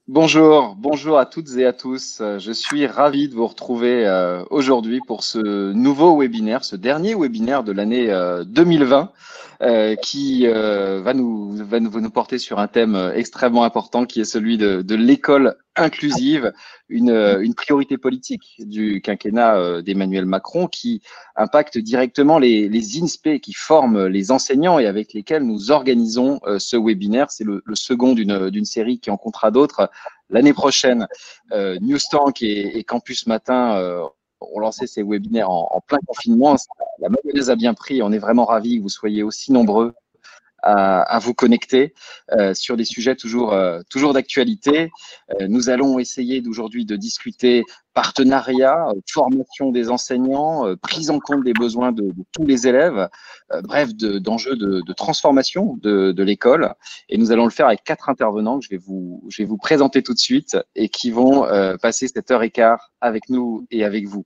Bonjour, bonjour à toutes et à tous. Je suis ravi de vous retrouver aujourd'hui pour ce nouveau webinaire, ce dernier webinaire de l'année 2020 qui va nous porter sur un thème extrêmement important qui est celui de l'école inclusive, une priorité politique du quinquennat d'Emmanuel Macron qui impacte directement les INSPE qui forment les enseignants et avec lesquels nous organisons ce webinaire. C'est le second d'une série qui en comptera d'autres l'année prochaine. Newstank et Campus Matin ont lancé ces webinaires en plein confinement. La mayonnaise a bien pris. On est vraiment ravis que vous soyez aussi nombreux à vous connecter sur des sujets toujours d'actualité. Nous allons essayer d'aujourd'hui de discuter partenariat, formation des enseignants, prise en compte des besoins de tous les élèves, bref, d'enjeux de transformation de l'école. Et nous allons le faire avec 4 intervenants que je vais vous présenter tout de suite et qui vont passer cette heure et quart avec nous et avec vous.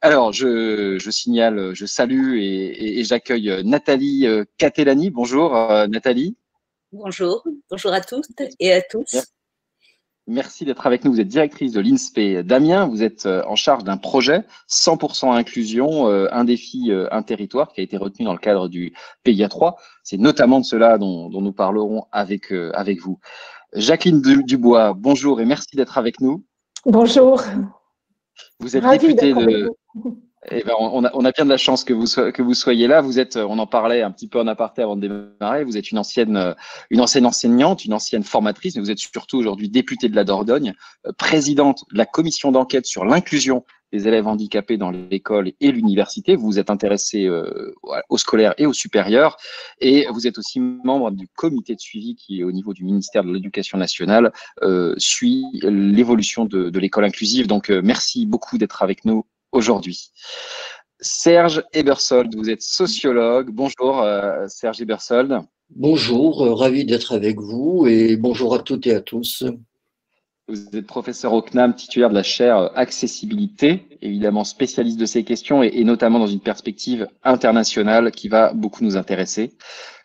Alors, je signale, je salue et j'accueille Nathalie Catellani. Bonjour Nathalie. Bonjour, bonjour à toutes et à tous. Merci d'être avec nous. Vous êtes directrice de l'INSPE d'Amiens. Vous êtes en charge d'un projet 100% inclusion, un défi, un territoire qui a été retenu dans le cadre du PIA 3. C'est notamment de cela dont nous parlerons avec vous. Jacqueline Dubois, bonjour et merci d'être avec nous. Bonjour. Vous êtes députée de... Eh ben, on a bien de la chance que vous soyez là. Vous êtes, on en parlait un petit peu en aparté avant de démarrer. Vous êtes une ancienne enseignante, une ancienne formatrice, mais vous êtes surtout aujourd'hui députée de la Dordogne, présidente de la commission d'enquête sur l'inclusion des élèves handicapés dans l'école et l'université. Vous vous êtes intéressée au scolaire et au supérieur, et vous êtes aussi membre du comité de suivi qui, au niveau du ministère de l'Éducation nationale, suit l'évolution de l'école inclusive. Donc, merci beaucoup d'être avec nous aujourd'hui. Serge Ebersold, vous êtes sociologue. Bonjour Serge Ebersold. Bonjour, ravi d'être avec vous et bonjour à toutes et à tous. Vous êtes professeur au CNAM, titulaire de la chaire accessibilité, évidemment spécialiste de ces questions et notamment dans une perspective internationale qui va beaucoup nous intéresser.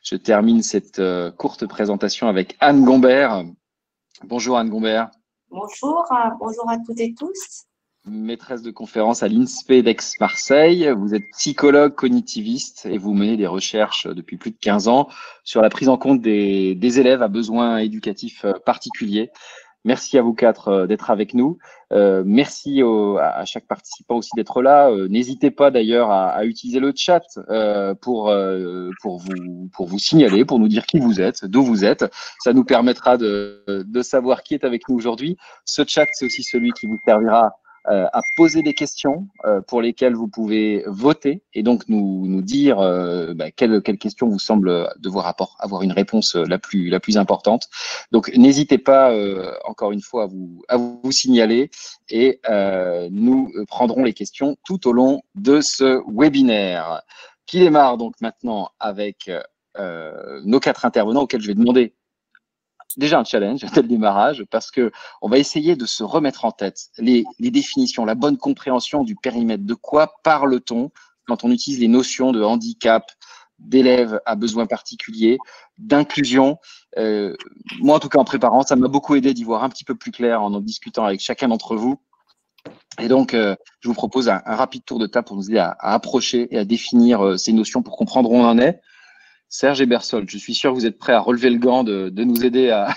Je termine cette courte présentation avec Anne Gombert. Bonjour Anne Gombert. Bonjour, bonjour à toutes et tous. Maîtresse de conférence à l'INSPE d'Aix-Marseille. Vous êtes psychologue cognitiviste et vous menez des recherches depuis plus de 15 ans sur la prise en compte des élèves à besoins éducatifs particuliers. Merci à vous 4 d'être avec nous. Merci à chaque participant aussi d'être là. N'hésitez pas d'ailleurs à utiliser le chat pour vous signaler, pour nous dire qui vous êtes, d'où vous êtes. Ça nous permettra de savoir qui est avec nous aujourd'hui. Ce chat, c'est aussi celui qui vous servira à poser des questions pour lesquelles vous pouvez voter et donc nous dire quelle question vous semble devoir avoir une réponse la plus importante. Donc n'hésitez pas encore une fois à vous signaler et nous prendrons les questions tout au long de ce webinaire qui démarre donc maintenant avec nos 4 intervenants auxquels je vais demander déjà un challenge dès le démarrage parce que on va essayer de se remettre en tête les définitions, la bonne compréhension du périmètre. De quoi parle-t-on quand on utilise les notions de handicap, d'élèves à besoins particuliers, d'inclusion? Moi, en tout cas, en préparant, ça m'a beaucoup aidé d'y voir un petit peu plus clair en discutant avec chacun d'entre vous. Et donc, je vous propose un rapide tour de table pour nous aider à approcher et à définir ces notions pour comprendre où on en est. Serge Ebersold, je suis sûr que vous êtes prêt à relever le gant de nous aider à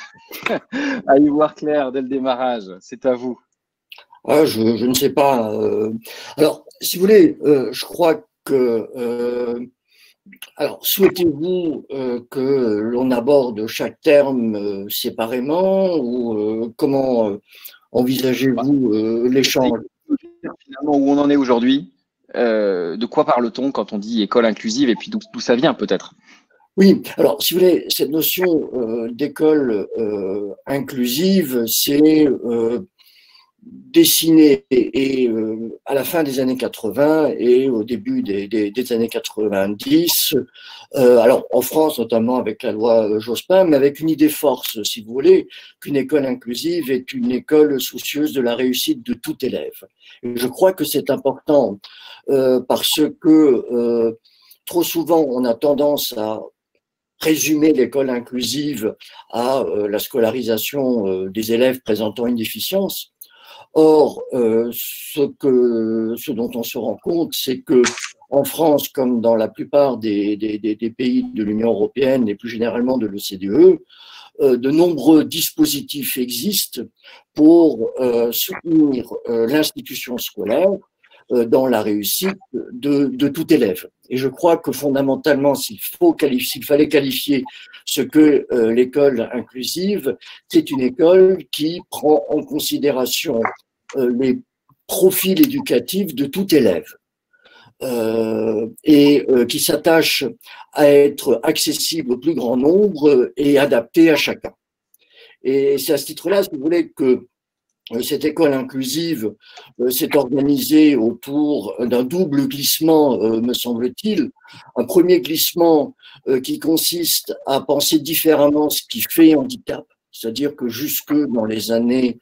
y voir clair dès le démarrage. C'est à vous. Ah, je ne sais pas. Alors, si vous voulez, je crois que... alors, souhaitez-vous que l'on aborde chaque terme séparément ou comment envisagez-vous l'échange? Finalement, où on en est aujourd'hui, de quoi parle-t-on quand on dit école inclusive et puis d'où ça vient peut-être? Oui, alors si vous voulez, cette notion d'école inclusive, c'est dessiné à la fin des années 80 et au début des années 90, alors en France notamment avec la loi Jospin, mais avec une idée force, si vous voulez, qu'une école inclusive est une école soucieuse de la réussite de tout élève. Et je crois que c'est important parce que trop souvent on a tendance à résumer l'école inclusive à la scolarisation des élèves présentant une déficience. Or, ce dont on se rend compte, c'est que en France, comme dans la plupart des pays de l'Union européenne et plus généralement de l'OCDE, de nombreux dispositifs existent pour soutenir l'institution scolaire dans la réussite de tout élève. Et je crois que fondamentalement, s'il fallait qualifier ce que l'école inclusive, c'est une école qui prend en considération les profils éducatifs de tout élève et qui s'attache à être accessible au plus grand nombre et adapté à chacun. Et c'est à ce titre-là, si vous voulez, que cette école inclusive s'est organisée autour d'un double glissement, me semble-t-il. Un premier glissement qui consiste à penser différemment ce qui fait handicap, c'est-à-dire que jusque dans les années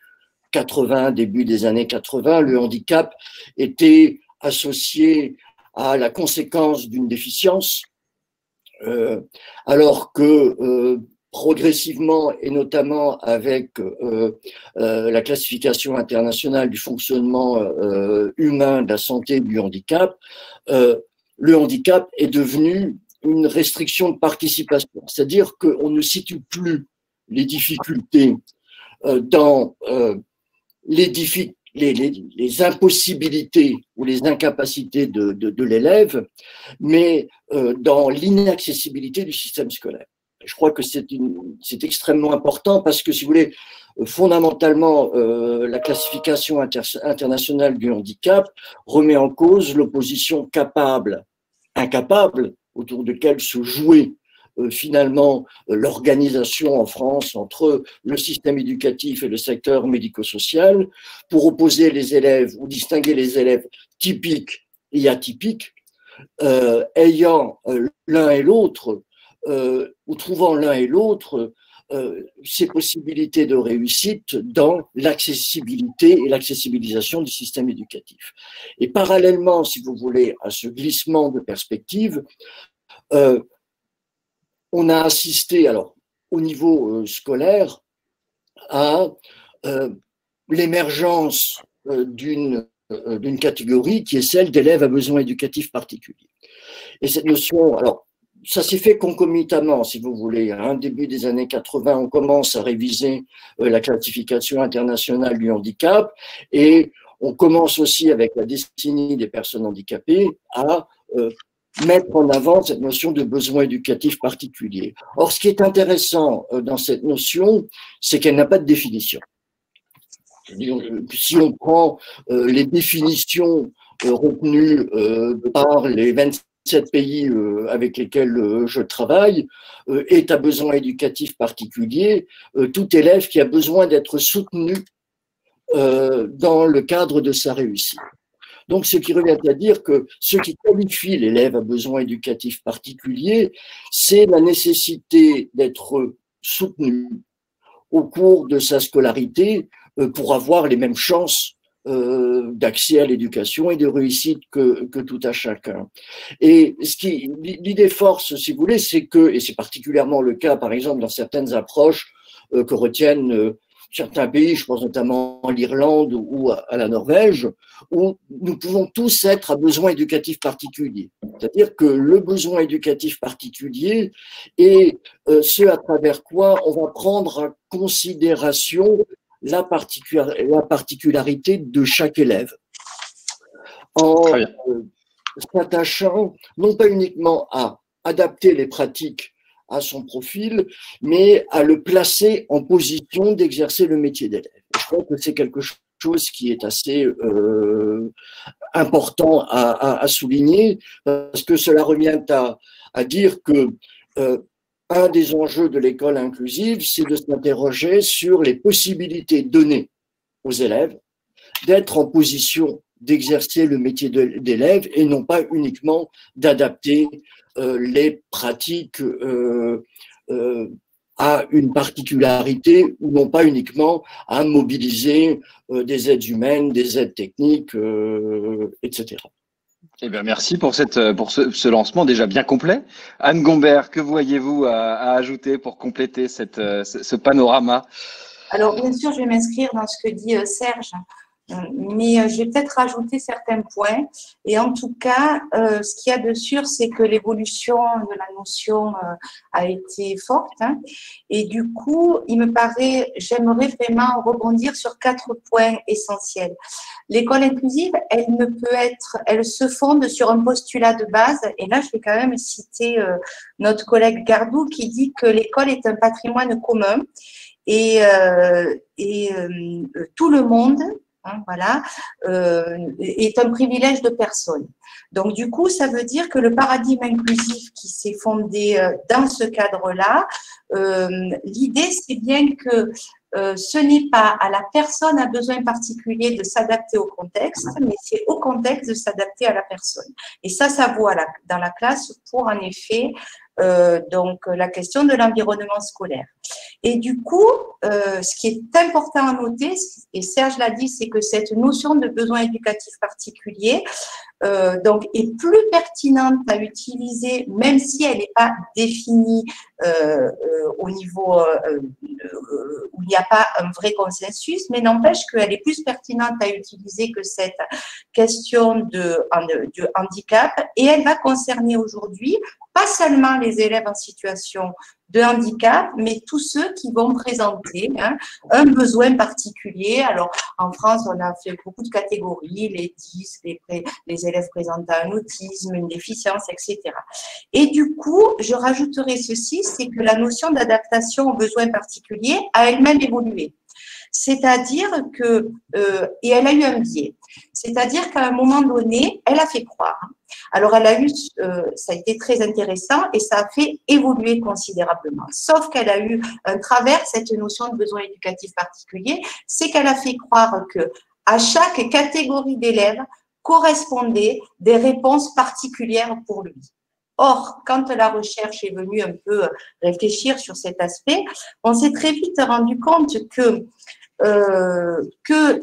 80, début des années 80, le handicap était associé à la conséquence d'une déficience, alors que progressivement, et notamment avec la classification internationale du fonctionnement humain de la santé et du handicap, le handicap est devenu une restriction de participation. C'est-à-dire qu'on ne situe plus les difficultés dans les impossibilités ou les incapacités de l'élève, mais dans l'inaccessibilité du système scolaire. Je crois que c'est extrêmement important parce que, si vous voulez, fondamentalement, la classification internationale du handicap remet en cause l'opposition capable-incapable autour de laquelle se jouait finalement l'organisation en France entre le système éducatif et le secteur médico-social pour opposer les élèves ou distinguer les élèves typiques et atypiques, ayant l'un et l'autre ou trouvant l'un et l'autre ces possibilités de réussite dans l'accessibilité et l'accessibilisation du système éducatif. Et parallèlement, si vous voulez, à ce glissement de perspective, on a assisté, alors, au niveau scolaire, à l'émergence d'une catégorie qui est celle d'élèves à besoins éducatifs particuliers. Et cette notion, alors, ça s'est fait concomitamment, si vous voulez. Début des années 80, on commence à réviser la classification internationale du handicap et on commence aussi, avec la décennie des personnes handicapées, à mettre en avant cette notion de besoin éducatif particulier. Or, ce qui est intéressant dans cette notion, c'est qu'elle n'a pas de définition. Si on prend les définitions retenues par les 27 pays avec lesquels je travaille, est à besoin éducatif particulier tout élève qui a besoin d'être soutenu dans le cadre de sa réussite. Donc, ce qui revient à dire que ce qui qualifie l'élève à besoin éducatif particulier, c'est la nécessité d'être soutenu au cours de sa scolarité pour avoir les mêmes chances d'accès à l'éducation et de réussite que tout à chacun. Et l'idée force, si vous voulez, c'est que, et c'est particulièrement le cas, par exemple, dans certaines approches que retiennent certains pays, je pense notamment à l'Irlande ou à la Norvège, où nous pouvons tous être à besoin éducatif particulier. C'est-à-dire que le besoin éducatif particulier est ce à travers quoi on va prendre en considération la particularité de chaque élève, en s'attachant non pas uniquement à adapter les pratiques à son profil, mais à le placer en position d'exercer le métier d'élève. Je crois que c'est quelque chose qui est assez important à souligner, parce que cela revient à dire que un des enjeux de l'école inclusive, c'est de s'interroger sur les possibilités données aux élèves d'être en position d'exercer le métier d'élève et non pas uniquement d'adapter les pratiques à une particularité ou non pas uniquement à mobiliser des aides humaines, des aides techniques, etc. Eh bien, merci pour ce lancement déjà bien complet. Anne Gombert, que voyez-vous à ajouter pour compléter ce panorama? Alors, bien sûr, je vais m'inscrire dans ce que dit Serge, mais je vais peut-être rajouter certains points. Et en tout cas, ce qu'il y a de sûr, c'est que l'évolution de la notion a été forte. Hein, et du coup, il me paraît, j'aimerais vraiment rebondir sur 4 points essentiels. L'école inclusive, elle se fonde sur un postulat de base. Et là, je vais quand même citer notre collègue Gardou qui dit que l'école est un patrimoine commun. Et tout le monde, hein, voilà, est un privilège de personne. Donc, du coup, ça veut dire que le paradigme inclusif qui s'est fondé dans ce cadre-là, l'idée, c'est bien que ce n'est pas à la personne à besoin particulier de s'adapter au contexte, mais c'est au contexte de s'adapter à la personne. Et ça vaut dans la classe pour, en effet, donc la question de l'environnement scolaire. Et du coup, ce qui est important à noter, et Serge l'a dit, c'est que cette notion de besoin éducatif particulier donc est plus pertinente à utiliser, même si elle n'est pas définie au niveau où il n'y a pas un vrai consensus, mais n'empêche qu'elle est plus pertinente à utiliser que cette question de handicap, et elle va concerner aujourd'hui pas seulement les élèves en situation de handicap, mais tous ceux qui vont présenter un besoin particulier. Alors, en France, on a fait beaucoup de catégories, les 10, les élèves présentant un autisme, une déficience, etc. Et du coup, je rajouterai ceci, c'est que la notion d'adaptation aux besoins particuliers a elle-même évolué. C'est-à-dire que, et elle a eu un biais, c'est-à-dire qu'à un moment donné, elle a fait croire. Alors, elle a eu, ça a été très intéressant et ça a fait évoluer considérablement. Sauf qu'elle a eu un travers, cette notion de besoin éducatif particulier, c'est qu'elle a fait croire que à chaque catégorie d'élèves correspondaient des réponses particulières pour lui. Or, quand la recherche est venue un peu réfléchir sur cet aspect, on s'est très vite rendu compte que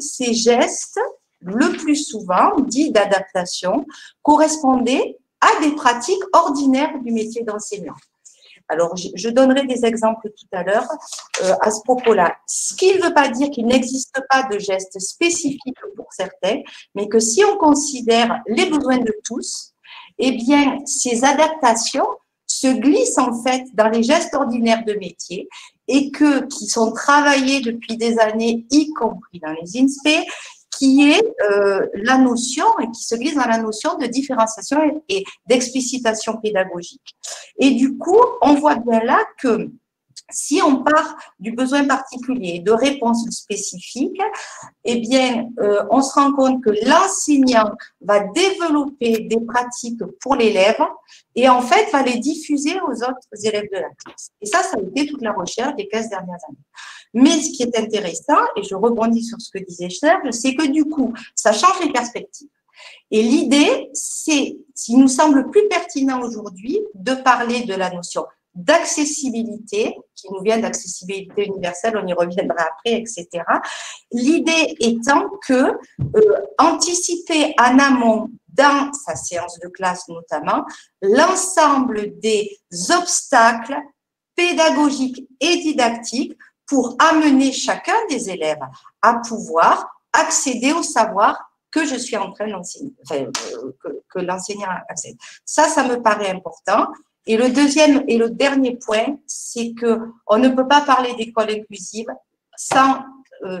ces gestes, le plus souvent, dits d'adaptation, correspondaient à des pratiques ordinaires du métier d'enseignant. Alors, je donnerai des exemples tout à l'heure à ce propos-là. Ce qui ne veut pas dire qu'il n'existe pas de gestes spécifiques pour certains, mais que si on considère les besoins de tous, eh bien, ces adaptations se glissent en fait dans les gestes ordinaires de métier et qui sont travaillés depuis des années, y compris dans les INSPE, qui est la notion, et qui se glisse dans la notion de différenciation et d'explicitation pédagogique. Et du coup, on voit bien là que si on part du besoin particulier de réponses spécifiques, eh bien, on se rend compte que l'enseignant va développer des pratiques pour l'élève et en fait va les diffuser aux autres élèves de la classe. Et ça a été toute la recherche des 15 dernières années. Mais ce qui est intéressant, et je rebondis sur ce que disait Serge, c'est que du coup, ça change les perspectives. Et l'idée, c'est, s'il nous semble plus pertinent aujourd'hui, de parler de la notion d'accessibilité, qui nous vient d'accessibilité universelle, on y reviendra après, etc. L'idée étant que anticiper en amont, dans sa séance de classe notamment, l'ensemble des obstacles pédagogiques et didactiques pour amener chacun des élèves à pouvoir accéder au savoir que je suis en train d'enseigner, enfin, que l'enseignant accède. Ça me paraît important. Et le deuxième et le dernier point, c'est que on ne peut pas parler d'école inclusive sans,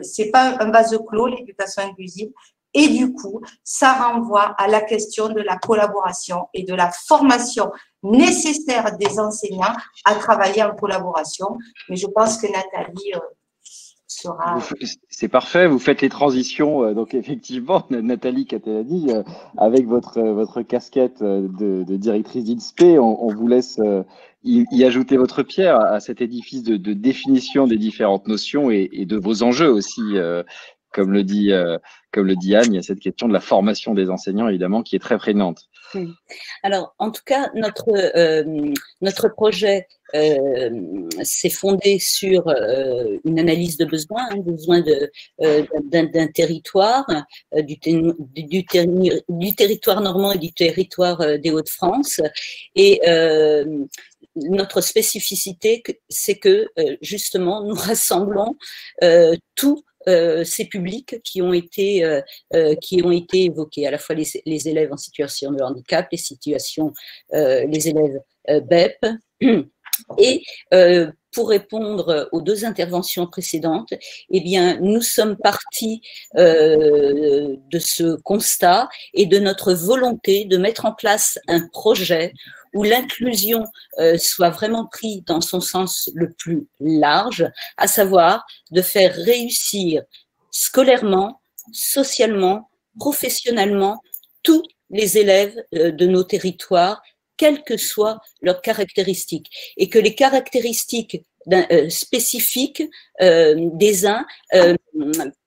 c'est pas un vase clos, l'éducation inclusive. Et du coup, ça renvoie à la question de la collaboration et de la formation nécessaire des enseignants à travailler en collaboration. Mais je pense que Nathalie sera… C'est parfait, vous faites les transitions. Donc effectivement, Nathalie Catelani, avec votre casquette de directrice d'INSPE, on vous laisse y ajouter votre pierre à cet édifice de définition des différentes notions et de vos enjeux aussi. Comme le dit Anne, il y a cette question de la formation des enseignants, évidemment, qui est très prégnante. Alors, en tout cas, notre projet s'est fondé sur une analyse de besoins, besoin d'un territoire, du territoire normand et du territoire des Hauts-de-France. Et notre spécificité, c'est que justement, nous rassemblons tous ces publics qui ont été évoqués, à la fois les élèves en situation de handicap, les élèves BEP. Et pour répondre aux deux interventions précédentes, eh bien, nous sommes partis de ce constat et de notre volonté de mettre en place un projet où l'inclusion soit vraiment prise dans son sens le plus large, à savoir de faire réussir scolairement, socialement, professionnellement tous les élèves de nos territoires, quelles que soient leurs caractéristiques, et que les caractéristiques spécifiques des uns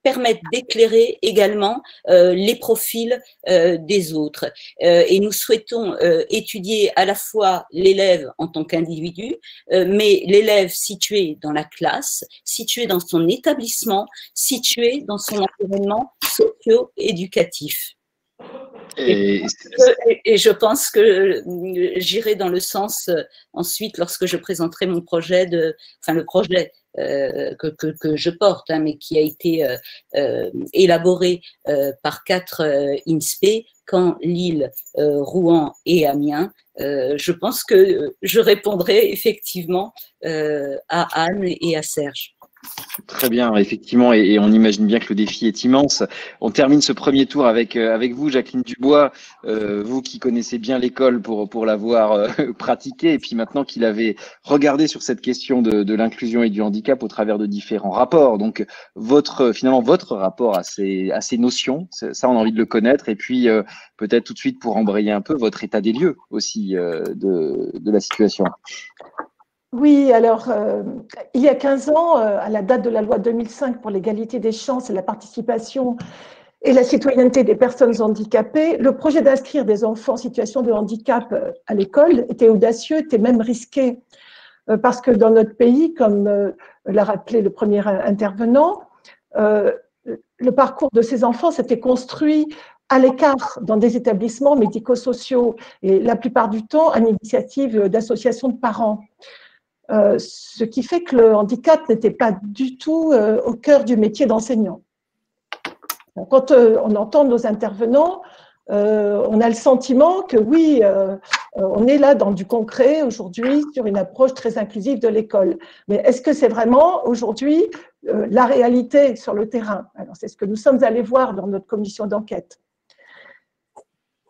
permettent d'éclairer également les profils des autres. Et nous souhaitons étudier à la fois l'élève en tant qu'individu, mais l'élève situé dans la classe, situé dans son établissement, situé dans son environnement socio-éducatif. Et je pense que j'irai dans le sens ensuite lorsque je présenterai mon projet le projet que je porte, mais qui a été élaboré par 4 INSPE, Caen, Lille, Rouen et Amiens. Je pense que je répondrai effectivement à Anne et à Serge. Très bien, effectivement, et on imagine bien que le défi est immense. On termine ce premier tour avec vous, Jacqueline Dubois, vous qui connaissez bien l'école pour l'avoir pratiquée, et puis maintenant qu'il avait regardé sur cette question de l'inclusion et du handicap au travers de différents rapports. Donc finalement votre rapport à ces notions, ça on a envie de le connaître, et puis peut-être tout de suite pour embrayer un peu votre état des lieux aussi de la situation. Oui, alors, il y a 15 ans, à la date de la loi 2005 pour l'égalité des chances et la participation et la citoyenneté des personnes handicapées, le projet d'inscrire des enfants en situation de handicap à l'école était audacieux, était même risqué, parce que dans notre pays, comme l'a rappelé le premier intervenant, le parcours de ces enfants s'était construit à l'écart dans des établissements médico-sociaux et la plupart du temps à l'initiative d'associations de parents. Ce qui fait que le handicap n'était pas du tout au cœur du métier d'enseignant. Quand on entend nos intervenants, on a le sentiment que oui, on est là dans du concret aujourd'hui sur une approche très inclusive de l'école. Mais est-ce que c'est vraiment aujourd'hui la réalité sur le terrain? Alors c'est ce que nous sommes allés voir dans notre commission d'enquête.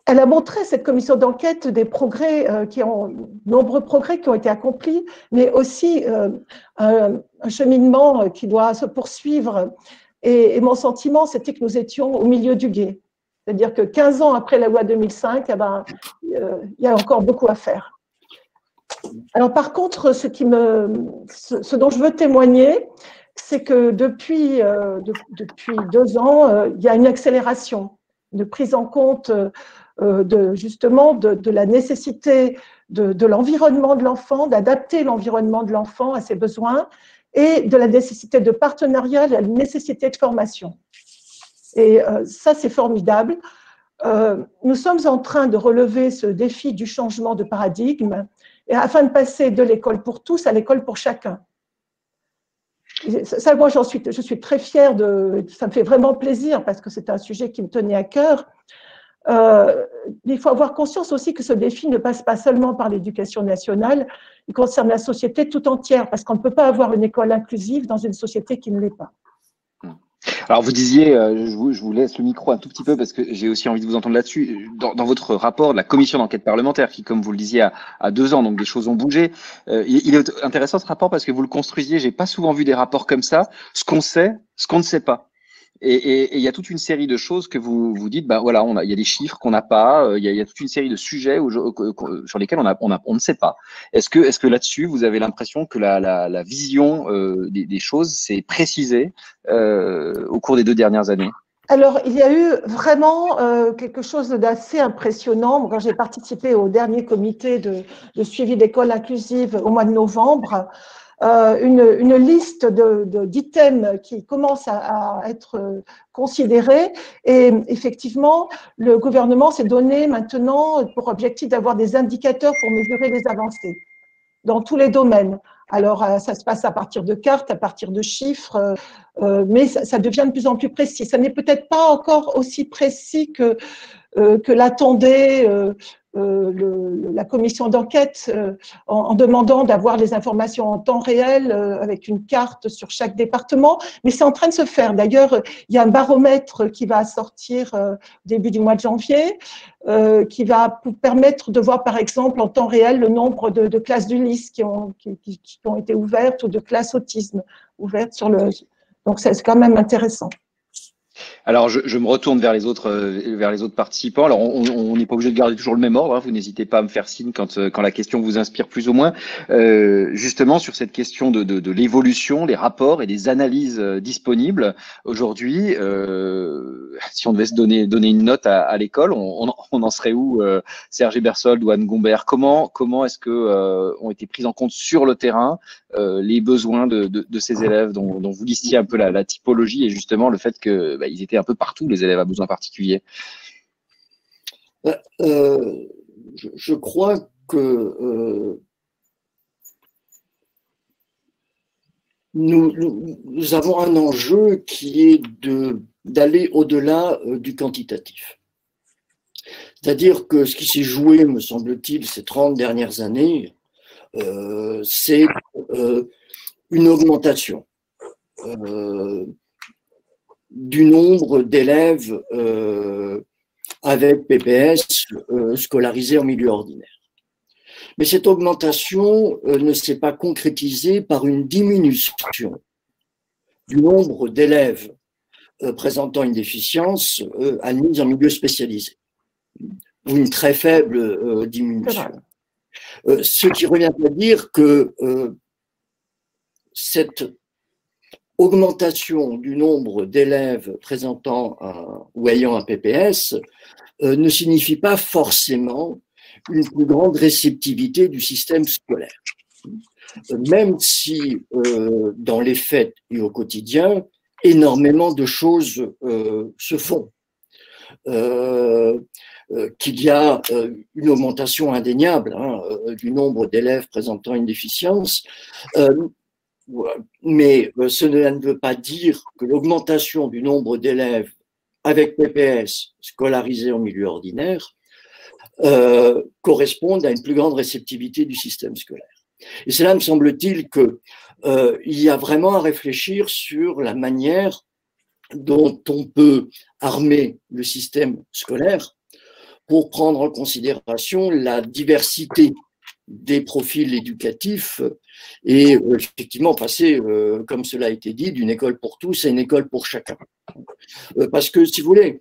Elle a montré, cette commission d'enquête, des progrès, nombreux progrès qui ont été accomplis, mais aussi un cheminement qui doit se poursuivre. Et mon sentiment, c'était que nous étions au milieu du gué. C'est-à-dire que 15 ans après la loi 2005, il y a encore beaucoup à faire. Alors par contre, ce dont je veux témoigner, c'est que depuis 2 ans, il y a une accélération de prise en compte justement de la nécessité de l'environnement de l'enfant, d'adapter l'environnement de l'enfant à ses besoins, et de la nécessité de partenariat, de la nécessité de formation. Et ça, c'est formidable. Nous sommes en train de relever ce défi du changement de paradigme, et afin de passer de l'école pour tous à l'école pour chacun. Ça, moi, je suis très fière ça me fait vraiment plaisir, parce que c'est un sujet qui me tenait à cœur. Il faut avoir conscience aussi que ce défi ne passe pas seulement par l'éducation nationale, il concerne la société tout entière, parce qu'on ne peut pas avoir une école inclusive dans une société qui ne l'est pas. Alors vous disiez, je vous laisse le micro un tout petit peu parce que j'ai aussi envie de vous entendre là-dessus, dans votre rapport de la commission d'enquête parlementaire qui, comme vous le disiez, a 2 ans, donc des choses ont bougé. Il est intéressant ce rapport parce que vous le construisiez, j'ai pas souvent vu des rapports comme ça, ce qu'on sait, ce qu'on ne sait pas. Et il y a toute une série de choses que vous dites, voilà, il y a des chiffres qu'on n'a pas, il y a toute une série de sujets sur lesquels on ne sait pas. Est-ce que là-dessus, vous avez l'impression que la vision des choses s'est précisée au cours des 2 dernières années? Alors, il y a eu vraiment quelque chose d'assez impressionnant. Quand j'ai participé au dernier comité de suivi d'école inclusive au mois de novembre, une liste d'items qui commence à être considérés. Et effectivement, le gouvernement s'est donné maintenant pour objectif d'avoir des indicateurs pour mesurer les avancées dans tous les domaines. Alors, ça se passe à partir de cartes, à partir de chiffres, mais ça devient de plus en plus précis. Ça n'est peut-être pas encore aussi précis que l'attendait la commission d'enquête en demandant d'avoir les informations en temps réel avec une carte sur chaque département, mais c'est en train de se faire. D'ailleurs, il y a un baromètre qui va sortir début du mois de janvier qui va permettre de voir par exemple en temps réel le nombre de classes du LIS qui ont été ouvertes ou de classes autisme ouvertes sur le… Donc c'est quand même intéressant. Alors, je me retourne vers les autres participants. Alors, on n'est pas obligé de garder toujours le même ordre, hein. Vous n'hésitez pas à me faire signe quand la question vous inspire plus ou moins. Justement, sur cette question de l'évolution, les rapports et les analyses disponibles aujourd'hui, si on devait se donner une note à l'école, on en serait où, Serge Ebersold ou Anne Gombert? Comment est-ce que ont été pris en compte sur le terrain les besoins de ces élèves dont vous listiez un peu la typologie et justement le fait que ils étaient un peu partout, les élèves à besoins particuliers? Je crois que nous avons un enjeu qui est d'aller au-delà du quantitatif. C'est-à-dire que ce qui s'est joué, me semble-t-il, ces 30 dernières années, c'est une augmentation du nombre d'élèves avec PPS scolarisés en milieu ordinaire. Mais cette augmentation ne s'est pas concrétisée par une diminution du nombre d'élèves présentant une déficience admis en milieu spécialisé, ou une très faible diminution. Ce qui revient à dire que cette augmentation du nombre d'élèves présentant ou ayant un PPS ne signifie pas forcément une plus grande réceptivité du système scolaire. Même si, dans les faits et au quotidien, énormément de choses se font. Qu'il y a une augmentation indéniable du nombre d'élèves présentant une déficience, mais cela ne veut pas dire que l'augmentation du nombre d'élèves avec PPS scolarisés en milieu ordinaire corresponde à une plus grande réceptivité du système scolaire. Et cela me semble-t-il qu'il y a vraiment à réfléchir sur la manière dont on peut armer le système scolaire pour prendre en considération la diversité des profils éducatifs et effectivement passer, comme cela a été dit, d'une école pour tous à une école pour chacun. Parce que, si vous voulez,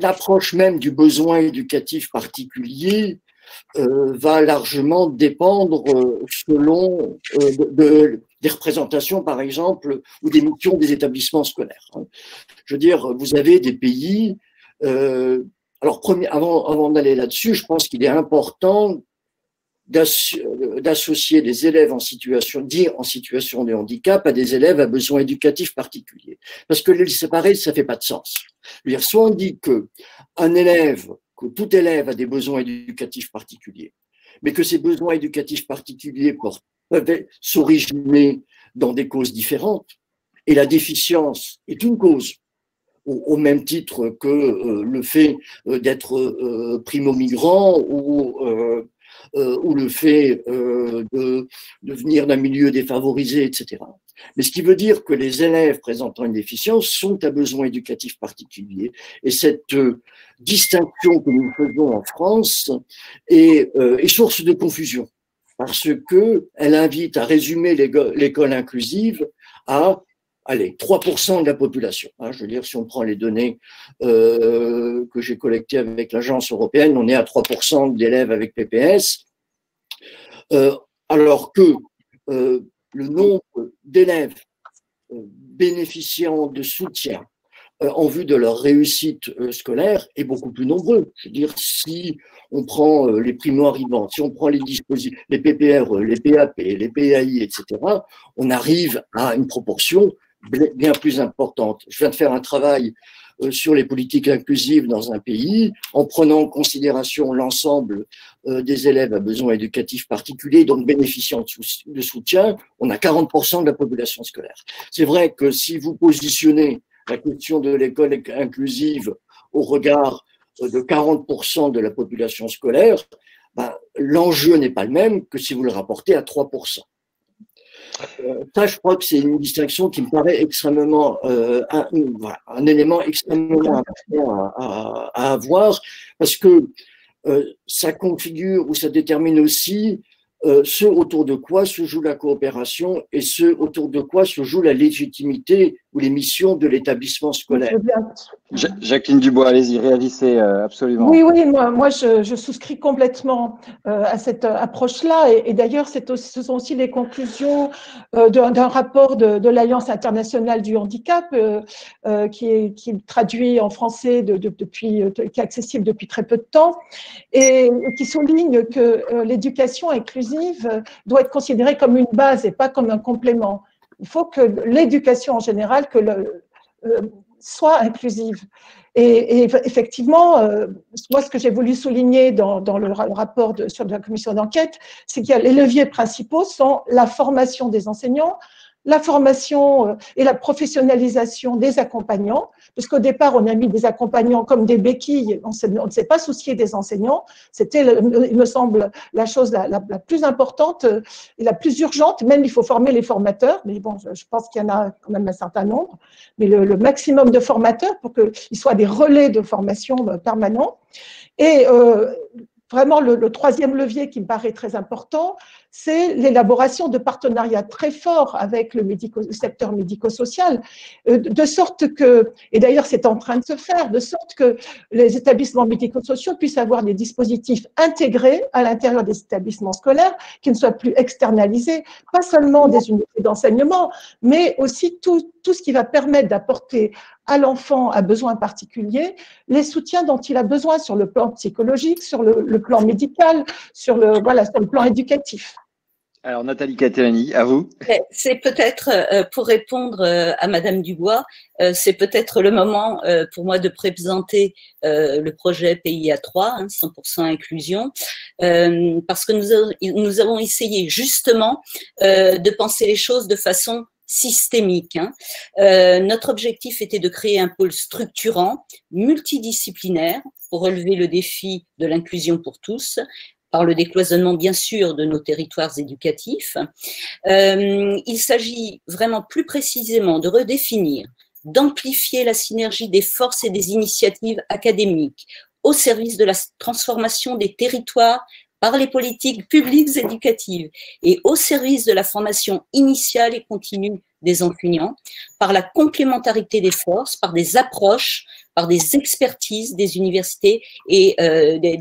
l'approche même du besoin éducatif particulier va largement dépendre selon des représentations, par exemple, ou des missions des établissements scolaires. Je veux dire, vous avez des pays… alors, avant d'aller là-dessus, je pense qu'il est important d'associer des élèves en situation de handicap à des élèves à besoins éducatifs particuliers. Parce que les séparer, ça ne fait pas de sens. C'est-à-dire, soit on dit que tout élève a des besoins éducatifs particuliers, mais que ces besoins éducatifs particuliers peuvent s'originer dans des causes différentes, et la déficience est une cause, au même titre que le fait d'être primo-migrant ou le fait de venir d'un milieu défavorisé, etc. Mais ce qui veut dire que les élèves présentant une déficience sont à besoins éducatifs particuliers. Et cette distinction que nous faisons en France est source de confusion, parce qu'elle invite à résumer l'école inclusive à 3% de la population. Je veux dire, si on prend les données que j'ai collectées avec l'agence européenne, on est à 3% d'élèves avec PPS, alors que le nombre d'élèves bénéficiant de soutien en vue de leur réussite scolaire est beaucoup plus nombreux. Je veux dire, si on prend les primo-arrivants, si on prend les dispositifs, les PPRE, les PAP, les PAI, etc., on arrive à une proportion bien plus importante. Je viens de faire un travail sur les politiques inclusives dans un pays, en prenant en considération l'ensemble des élèves à besoins éducatifs particuliers, donc bénéficiant de soutien, on a 40% de la population scolaire. C'est vrai que si vous positionnez la question de l'école inclusive au regard de 40% de la population scolaire, ben, l'enjeu n'est pas le même que si vous le rapportez à 3%. Ça, je crois que c'est une distinction qui me paraît extrêmement, un élément extrêmement important à avoir, parce que ça configure ou ça détermine aussi ce autour de quoi se joue la coopération et ce autour de quoi se joue la légitimité ou les missions de l'établissement scolaire. Jacqueline Dubois, allez-y, réagissez absolument. Oui, moi je souscris complètement à cette approche-là. Et d'ailleurs, ce sont aussi les conclusions d'un rapport de l'Alliance internationale du handicap qui est traduit en français qui est accessible depuis très peu de temps et qui souligne que l'éducation inclusive doit être considérée comme une base et pas comme un complément. Il faut que l'éducation en général soit inclusive. Et effectivement, moi, ce que j'ai voulu souligner dans le rapport sur la commission d'enquête, c'est qu'il y a les leviers principaux sont la formation des enseignants, la formation et la professionnalisation des accompagnants, parce qu'au départ, on a mis des accompagnants comme des béquilles, on ne s'est pas soucié des enseignants. C'était, il me semble, la chose la plus importante et la plus urgente. Même, il faut former les formateurs, mais bon, je pense qu'il y en a quand même un certain nombre, mais le maximum de formateurs pour qu'ils soient des relais de formation permanents. Et vraiment, le troisième levier qui me paraît très important, c'est l'élaboration de partenariats très forts avec le secteur médico-social, de sorte que, et d'ailleurs c'est en train de se faire, de sorte que les établissements médico-sociaux puissent avoir des dispositifs intégrés à l'intérieur des établissements scolaires, qui ne soient plus externalisés, pas seulement des unités d'enseignement, mais aussi tout ce qui va permettre d'apporter à l'enfant à besoins particuliers les soutiens dont il a besoin sur le plan psychologique, sur le plan médical, sur le plan éducatif. Alors, Nathalie Castellani, à vous. C'est peut-être, pour répondre à Madame Dubois, c'est peut-être le moment pour moi de présenter le projet PIA 3, 100% inclusion, parce que nous avons essayé justement de penser les choses de façon systémique. Notre objectif était de créer un pôle structurant, multidisciplinaire, pour relever le défi de l'inclusion pour tous, par le décloisonnement, bien sûr, de nos territoires éducatifs. Il s'agit vraiment plus précisément de redéfinir, d'amplifier la synergie des forces et des initiatives académiques au service de la transformation des territoires par les politiques publiques éducatives et au service de la formation initiale et continue des enseignants, par la complémentarité des forces, par des approches, par des expertises des universités et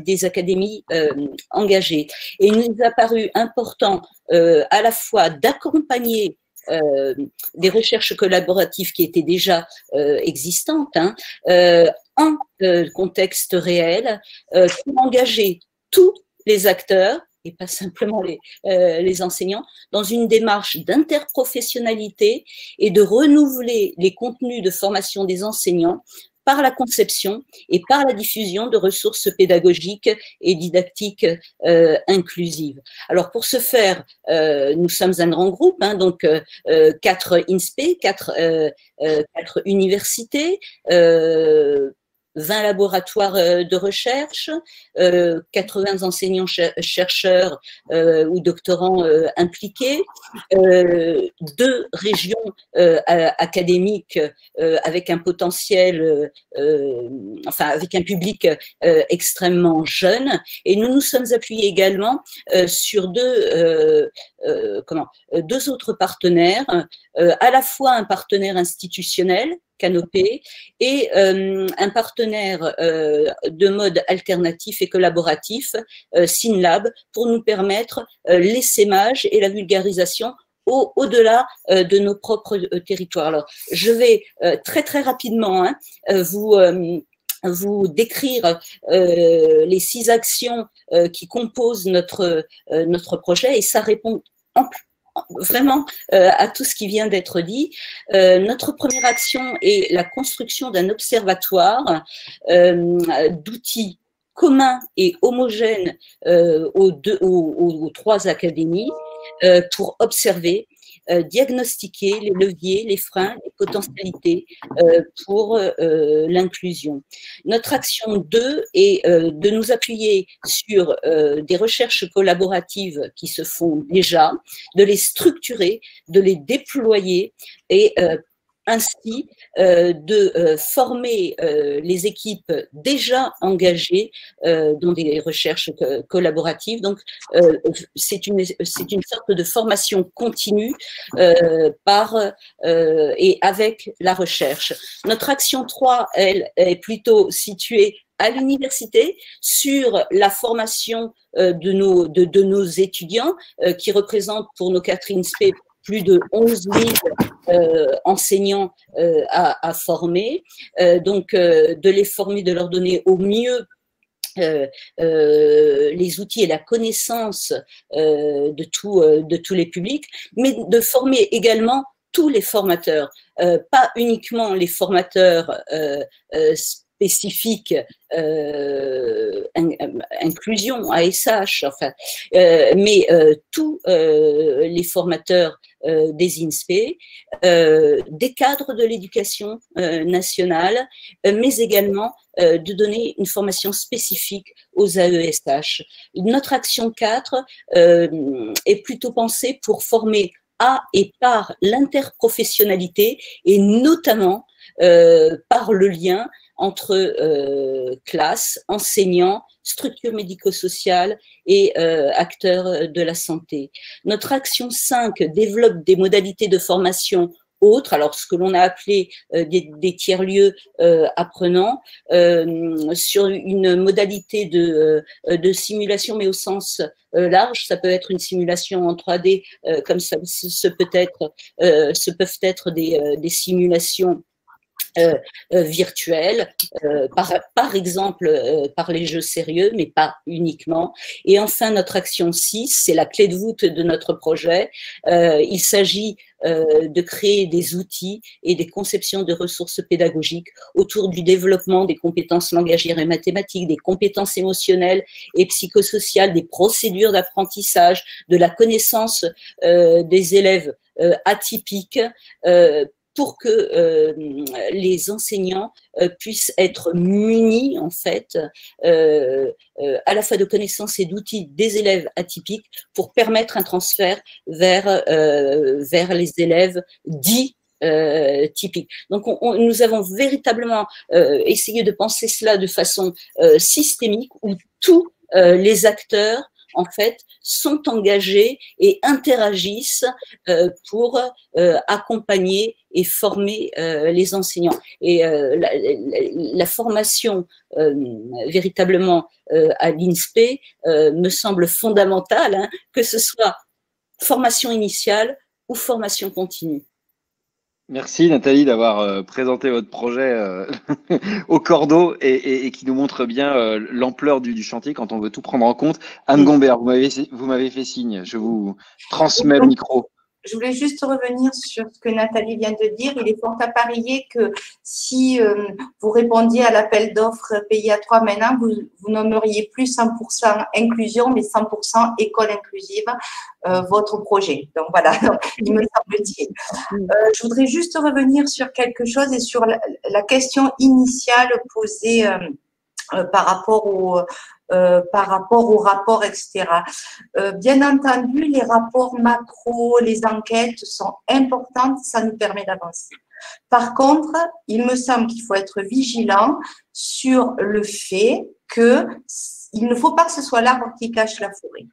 des académies engagées. Et il nous a paru important à la fois d'accompagner des recherches collaboratives qui étaient déjà existantes en contexte réel pour engager tous les acteurs et pas simplement les enseignants, dans une démarche d'interprofessionnalité et de renouveler les contenus de formation des enseignants par la conception et par la diffusion de ressources pédagogiques et didactiques inclusives. Alors pour ce faire, nous sommes un grand groupe, donc 4 INSPE, 4 universités, 20 laboratoires de recherche, 80 enseignants-chercheurs ou doctorants impliqués, 2 régions académiques avec un potentiel, avec un public extrêmement jeune. Et nous nous sommes appuyés également sur deux autres partenaires, à la fois un partenaire institutionnel, Canopé, et un partenaire de mode alternatif et collaboratif, SynLab, pour nous permettre l'essaimage et la vulgarisation au-delà de nos propres territoires. Alors, je vais très très rapidement vous décrire les 6 actions qui composent notre projet, et ça répond vraiment à tout ce qui vient d'être dit. Notre première action est la construction d'un observatoire d'outils communs et homogènes aux 3 académies pour observer, diagnostiquer les leviers, les freins, les potentialités pour l'inclusion. Notre action 2 est de nous appuyer sur des recherches collaboratives qui se font déjà, de les structurer, de les déployer et ainsi de former les équipes déjà engagées dans des recherches collaboratives. Donc, c'est une sorte de formation continue et avec la recherche. Notre action 3, elle, est plutôt située à l'université sur la formation de nos étudiants qui représentent pour nos 4 INSPE plus de 11 000 enseignants à former, donc de les former, de leur donner au mieux les outils et la connaissance de tous les publics, mais de former également tous les formateurs, pas uniquement les formateurs spécifiques inclusion, ASH, enfin, mais tous les formateurs des INSPE, des cadres de l'éducation nationale, mais également de donner une formation spécifique aux AESH. Notre action 4 est plutôt pensée pour former à et par l'interprofessionnalité, et notamment par le lien entre classe, enseignants, structures médico-sociales et acteurs de la santé. Notre action 5 développe des modalités de formation autres, alors ce que l'on a appelé des tiers-lieux apprenants, sur une modalité de simulation, mais au sens large. Ça peut être une simulation en 3D, comme ça, ce peuvent être des simulations virtuelles, par exemple par les jeux sérieux, mais pas uniquement. Et enfin, notre action 6, c'est la clé de voûte de notre projet. Il s'agit de créer des outils et des conceptions de ressources pédagogiques autour du développement des compétences langagières et mathématiques, des compétences émotionnelles et psychosociales, des procédures d'apprentissage, de la connaissance des élèves atypiques, pour que les enseignants puissent être munis, en fait, à la fois de connaissances et d'outils des élèves atypiques pour permettre un transfert vers les élèves dits typiques. Donc, nous avons véritablement essayé de penser cela de façon systémique, où tous les acteurs, en fait, sont engagés et interagissent pour accompagner et former les enseignants. Et la formation véritablement à l'INSPE me semble fondamentale, hein, que ce soit formation initiale ou formation continue. Merci Nathalie d'avoir présenté votre projet au cordeau et qui nous montre bien l'ampleur du chantier quand on veut tout prendre en compte. Anne Gombert, vous m'avez fait signe, je vous transmets le micro. Je voulais juste revenir sur ce que Nathalie vient de dire. Il est fort à parier que si vous répondiez à l'appel d'offres PIA3 maintenant, vous nommeriez plus 100% inclusion, mais 100% école inclusive, votre projet. Donc voilà, il me semble-t-il. Je voudrais juste revenir sur quelque chose et sur la question initiale posée par rapport au rapport, etc. Bien entendu, les rapports macro, les enquêtes sont importantes, ça nous permet d'avancer. Par contre, il me semble qu'il faut être vigilant sur le fait qu'il ne faut pas que ce soit l'arbre qui cache la forêt.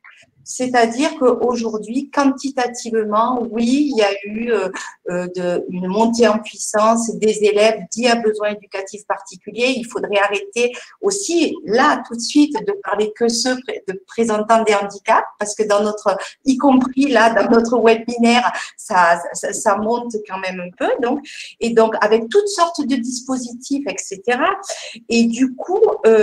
C'est-à-dire qu'aujourd'hui, quantitativement, oui, il y a eu une montée en puissance des élèves dits à besoins éducatifs particuliers. Il faudrait arrêter aussi, là, tout de suite, de parler que ceux de présentant des handicaps, parce que dans notre, y compris là, dans notre webinaire, ça monte quand même un peu. Donc, avec toutes sortes de dispositifs, etc. Et du coup,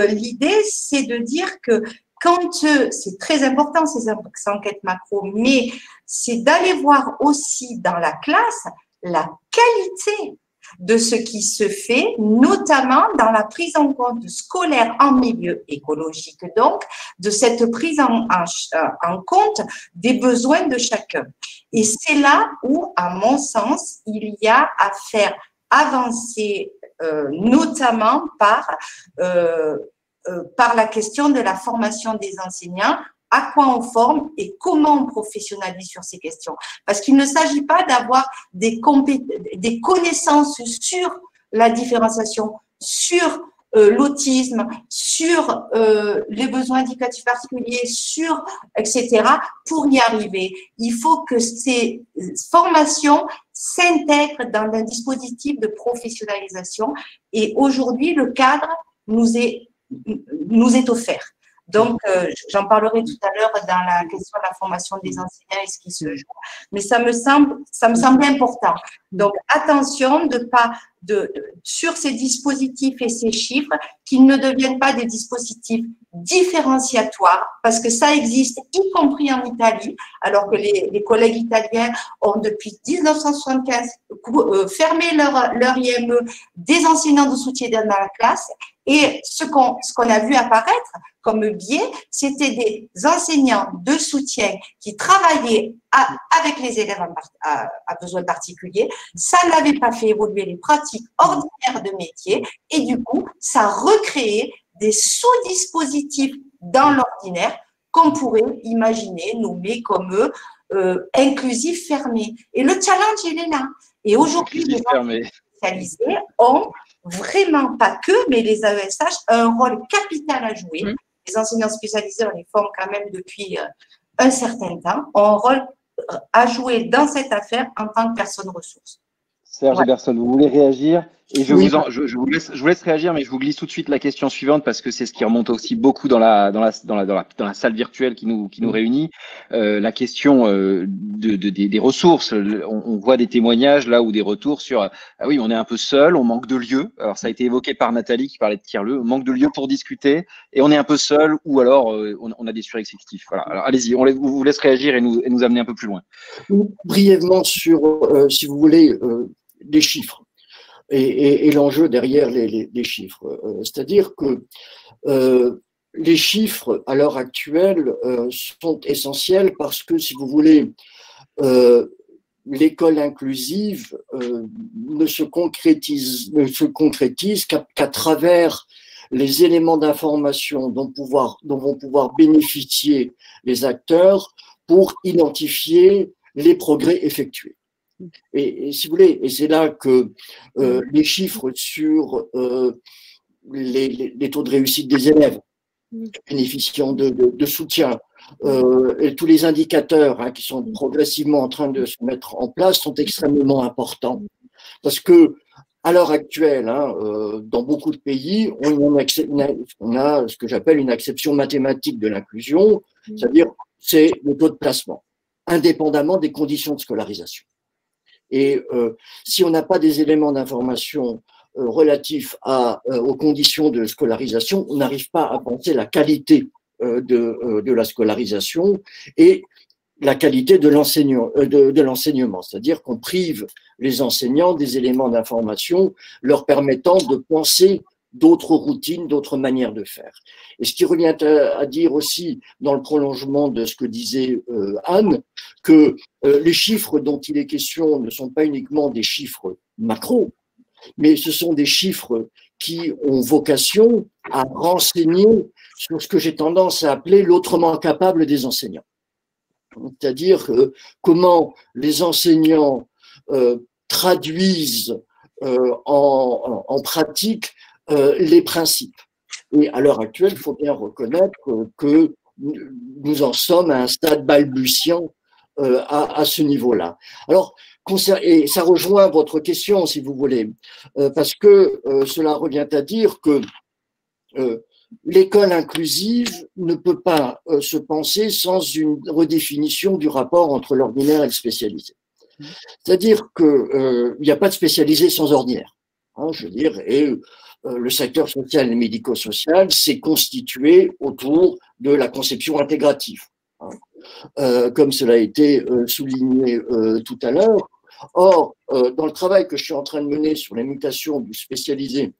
l'idée, c'est de dire que quand c'est très important ces enquêtes macro, mais c'est d'aller voir aussi dans la classe la qualité de ce qui se fait, notamment dans la prise en compte scolaire en milieu écologique, donc de cette prise en compte des besoins de chacun. Et c'est là où, à mon sens, il y a à faire avancer, notamment par la question de la formation des enseignants, à quoi on forme et comment on professionnalise sur ces questions. Parce qu'il ne s'agit pas d'avoir des connaissances sur la différenciation, sur l'autisme, sur les besoins éducatifs particuliers, sur etc. pour y arriver. Il faut que ces formations s'intègrent dans un dispositif de professionnalisation et aujourd'hui, le cadre nous est offert. Donc, j'en parlerai tout à l'heure dans la question de la formation des enseignants et ce qui se joue. Mais ça me semble important. Donc, attention sur ces dispositifs et ces chiffres, qu'ils ne deviennent pas des dispositifs différenciatoires, parce que ça existe, y compris en Italie, alors que les collègues italiens ont depuis 1975 fermé leur IME des enseignants de soutien dans la classe. Et ce qu'on a vu apparaître comme biais, c'était des enseignants de soutien qui travaillaient avec les élèves à besoins particuliers. Ça n'avait pas fait évoluer les pratiques ordinaires de métier et du coup, ça recréait des sous-dispositifs dans l'ordinaire qu'on pourrait imaginer, nommer comme inclusifs fermés. Et le challenge, il est là. Et aujourd'hui, les enseignants spécialisés ont vraiment pas que, mais les AESH ont un rôle capital à jouer. Les enseignants spécialisés, on les forme quand même depuis un certain temps, ont un rôle à jouer dans cette affaire en tant que personne ressource. Serge Eberson, vous voulez réagir? Et je vous laisse réagir, mais je vous glisse tout de suite la question suivante parce que c'est ce qui remonte aussi beaucoup dans la salle virtuelle qui nous réunit. La question des ressources. On voit des témoignages là ou des retours sur ah oui, on est un peu seul, on manque de lieux. Alors ça a été évoqué par Nathalie qui parlait de tiers-lieux, on manque de lieux pour discuter et on est un peu seul ou alors on a des surexécutifs. Voilà. Alors allez-y, on vous laisse réagir et nous amener un peu plus loin. Brièvement sur, si vous voulez, les chiffres. Et l'enjeu derrière les chiffres. C'est-à-dire que les chiffres, à l'heure actuelle, sont essentiels parce que, si vous voulez, l'école inclusive ne se concrétise qu'à travers les éléments d'information dont vont pouvoir bénéficier les acteurs pour identifier les progrès effectués. Et si vous voulez, et c'est là que les chiffres sur les taux de réussite des élèves bénéficiant de soutien et tous les indicateurs qui sont progressivement en train de se mettre en place sont extrêmement importants. Parce que à l'heure actuelle, dans beaucoup de pays, on a ce que j'appelle une acception mathématique de l'inclusion, c'est-à-dire c'est le taux de placement, indépendamment des conditions de scolarisation. Et si on n'a pas des éléments d'information relatifs aux conditions de scolarisation, on n'arrive pas à penser la qualité de la scolarisation et la qualité de l'enseignement, c'est-à-dire qu'on prive les enseignants des éléments d'information leur permettant de penser d'autres routines, d'autres manières de faire. Et ce qui revient à dire aussi, dans le prolongement de ce que disait Anne, que les chiffres dont il est question ne sont pas uniquement des chiffres macro, mais ce sont des chiffres qui ont vocation à renseigner sur ce que j'ai tendance à appeler l'autrement capable des enseignants. C'est-à-dire comment les enseignants traduisent en pratique les principes. Et à l'heure actuelle, il faut bien reconnaître que nous en sommes à un stade balbutiant à ce niveau-là. Alors, et ça rejoint votre question, si vous voulez, parce que cela revient à dire que l'école inclusive ne peut pas se penser sans une redéfinition du rapport entre l'ordinaire et le spécialisé. C'est-à-dire qu'il n'y a pas de spécialisé sans ordinaire. Hein, je veux dire, et le secteur social et médico-social s'est constitué autour de la conception intégrative, hein, comme cela a été souligné tout à l'heure. Or, dans le travail que je suis en train de mener sur les mutations du spécialisé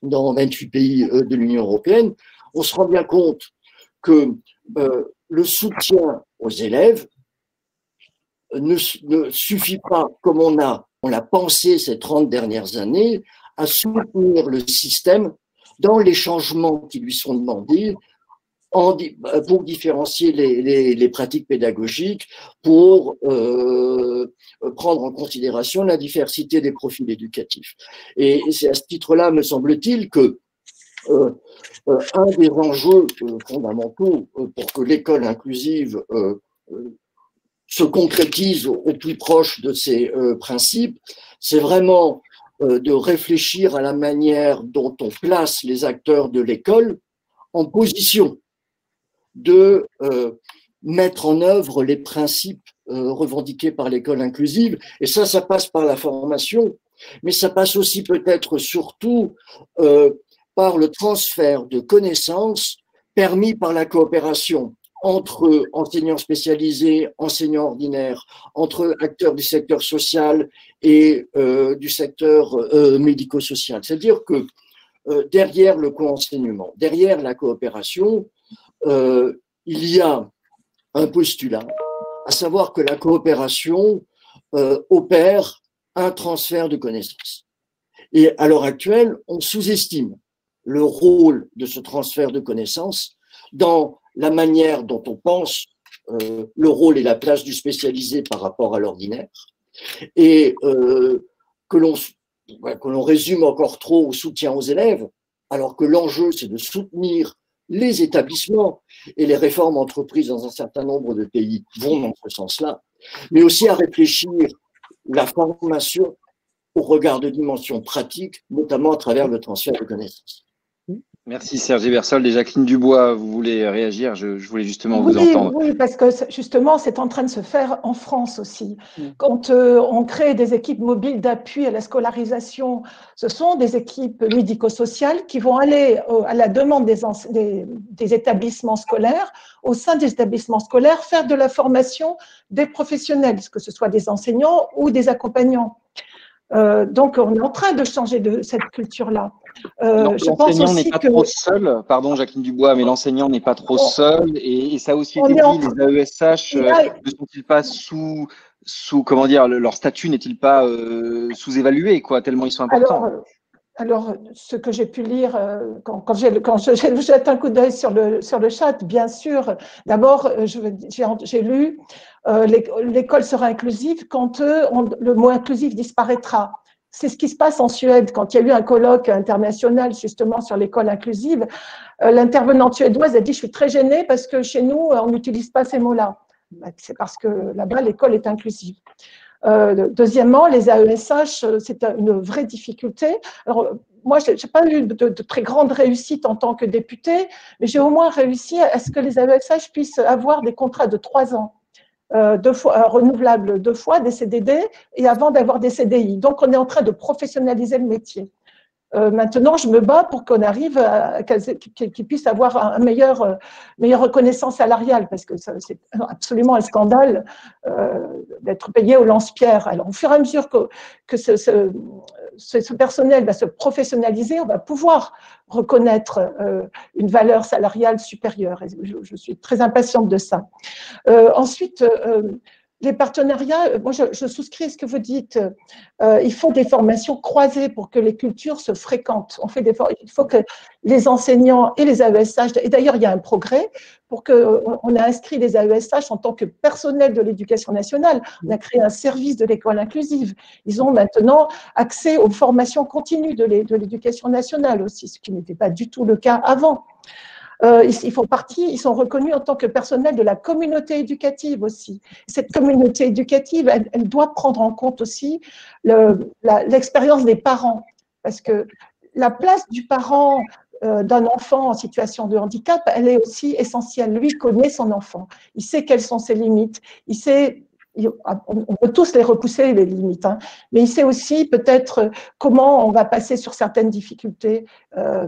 dans 28 pays de l'Union européenne, on se rend bien compte que le soutien aux élèves ne suffit pas, comme on l'a pensé ces 30 dernières années, à soutenir le système dans les changements qui lui sont demandés pour différencier les pratiques pédagogiques, pour prendre en considération la diversité des profils éducatifs. Et c'est à ce titre-là, me semble-t-il, que un des enjeux fondamentaux pour que l'école inclusive se concrétise au plus proche de ces principes, c'est vraiment de réfléchir à la manière dont on place les acteurs de l'école en position de mettre en œuvre les principes revendiqués par l'école inclusive. Et ça passe par la formation, mais ça passe aussi peut-être surtout par le transfert de connaissances permis par la coopération entre enseignants spécialisés, enseignants ordinaires, entre acteurs du secteur social et du secteur médico-social. C'est-à-dire que derrière le co-enseignement, derrière la coopération, il y a un postulat, à savoir que la coopération opère un transfert de connaissances. Et à l'heure actuelle, on sous-estime le rôle de ce transfert de connaissances dans la manière dont on pense le rôle et la place du spécialisé par rapport à l'ordinaire, et que l'on résume encore trop au soutien aux élèves, alors que l'enjeu, c'est de soutenir les établissements, et les réformes entreprises dans un certain nombre de pays vont dans ce sens-là, mais aussi à réfléchir la formation au regard de dimensions pratiques, notamment à travers le transfert de connaissances. Merci Serge Ebersol. Et Jacqueline Dubois, vous voulez réagir? Je voulais justement vous entendre. Oui, parce que justement, c'est en train de se faire en France aussi. Quand on crée des équipes mobiles d'appui à la scolarisation, ce sont des équipes médico-sociales qui vont aller à la demande des établissements scolaires, au sein des établissements scolaires, faire de la formation des professionnels, que ce soit des enseignants ou des accompagnants. Donc, on est en train de changer de cette culture-là. L'enseignant n'est pas trop seul, pardon Jacqueline Dubois, mais l'enseignant n'est pas trop seul, et ça a aussi été dit, les AESH ne sont-ils pas comment dire, leur statut n'est-il pas sous-évalué, quoi, tellement ils sont importants? Alors, ce que j'ai pu lire, quand je jette un coup d'œil sur le chat, bien sûr, d'abord, j'ai lu l'école sera inclusive quand le mot inclusif disparaîtra. C'est ce qui se passe en Suède. Quand il y a eu un colloque international justement sur l'école inclusive, l'intervenante suédoise a dit « Je suis très gênée parce que chez nous, on n'utilise pas ces mots-là. » C'est parce que là-bas, l'école est inclusive. Deuxièmement, les AESH, c'est une vraie difficulté. Alors, moi, je n'ai pas eu de très grande réussite en tant que députée, mais j'ai au moins réussi à ce que les AESH puissent avoir des contrats de 3 ans. 2 fois, renouvelables 2 fois, des CDD, et avant d'avoir des CDI. Donc, on est en train de professionnaliser le métier. Maintenant, je me bats pour qu'on arrive à qu'ils puissent avoir une meilleure reconnaissance salariale, parce que c'est absolument un scandale d'être payé au lance-pierre. Alors, au fur et à mesure que ce personnel va se professionnaliser, on va pouvoir reconnaître une valeur salariale supérieure. Et je suis très impatiente de ça. Ensuite, les partenariats, moi je souscris à ce que vous dites, il faut des formations croisées pour que les cultures se fréquentent. Il faut que les enseignants et les AESH, et d'ailleurs il y a un progrès, pour qu'on a inscrit les AESH en tant que personnel de l'éducation nationale, on a créé un service de l'école inclusive. Ils ont maintenant accès aux formations continues de l'éducation nationale aussi, ce qui n'était pas du tout le cas avant. ils font partie, ils sont reconnus en tant que personnel de la communauté éducative aussi. Cette communauté éducative, elle doit prendre en compte aussi l'expérience des parents, parce que la place du parent d'un enfant en situation de handicap, elle est aussi essentielle. Lui connaît son enfant, il sait quelles sont ses limites, il sait, on peut tous les repousser, les limites, hein, mais il sait aussi peut-être comment on va passer sur certaines difficultés.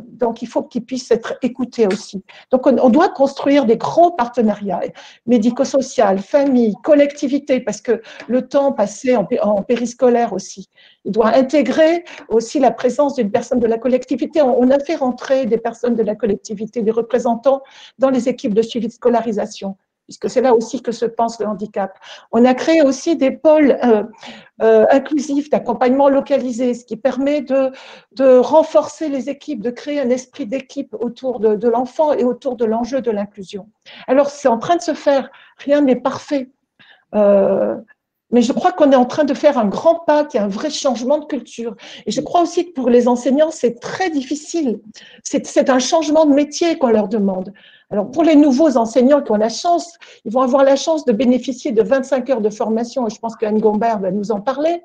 Donc, il faut qu'il puisse être écouté aussi. Donc, on doit construire des grands partenariats médico-social, famille, collectivité, parce que le temps passé en périscolaire aussi, il doit intégrer aussi la présence d'une personne de la collectivité. On a fait rentrer des personnes de la collectivité, des représentants dans les équipes de suivi de scolarisation, puisque c'est là aussi que se pense le handicap. On a créé aussi des pôles inclusifs d'accompagnement localisé, ce qui permet de renforcer les équipes, de créer un esprit d'équipe autour de l'enfant et autour de l'enjeu de l'inclusion. Alors, c'est en train de se faire, rien n'est parfait. Mais je crois qu'on est en train de faire un grand pas, qu'il y a un vrai changement de culture. Et je crois aussi que pour les enseignants, c'est très difficile. C'est un changement de métier qu'on leur demande. Alors, pour les nouveaux enseignants qui ont la chance, ils vont avoir la chance de bénéficier de 25 heures de formation, et je pense qu'Anne Gombert va nous en parler.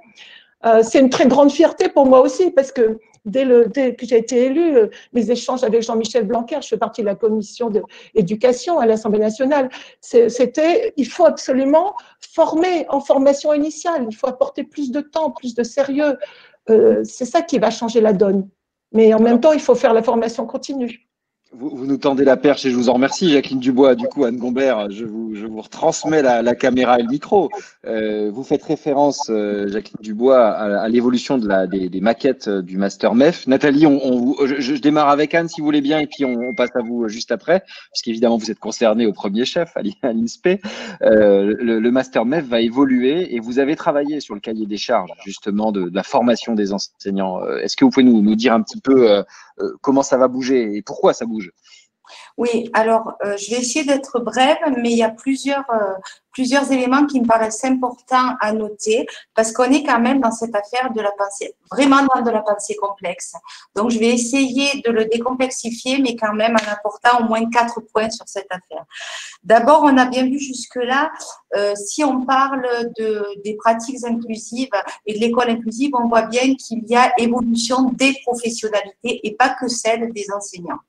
C'est une très grande fierté pour moi aussi, parce que dès que j'ai été élue, mes échanges avec Jean-Michel Blanquer, je fais partie de la commission d'éducation à l'Assemblée nationale, c'était, il faut absolument former en formation initiale, il faut apporter plus de temps, plus de sérieux. C'est ça qui va changer la donne. Mais en même temps, il faut faire la formation continue. Vous nous tendez la perche et je vous en remercie, Jacqueline Dubois. Du coup, Anne Gombert, je vous retransmets la caméra et le micro. Vous faites référence, Jacqueline Dubois, à l'évolution des maquettes du Master MEF. Nathalie, je démarre avec Anne, si vous voulez bien, et puis on passe à vous juste après, puisqu'évidemment, vous êtes concernée au premier chef, à l'INSPE. Le Master MEF va évoluer et vous avez travaillé sur le cahier des charges, justement, de la formation des enseignants. Est-ce que vous pouvez nous dire un petit peu comment ça va bouger et pourquoi ça bouge? Oui, alors je vais essayer d'être brève, mais il y a plusieurs éléments qui me paraissent importants à noter parce qu'on est quand même dans cette affaire de la pensée, vraiment dans de la pensée complexe. Donc, je vais essayer de le décomplexifier, mais quand même en apportant au moins 4 points sur cette affaire. D'abord, on a bien vu jusque-là, si on parle des pratiques inclusives et de l'école inclusive, on voit bien qu'il y a évolution des professionnalités et pas que celle des enseignants.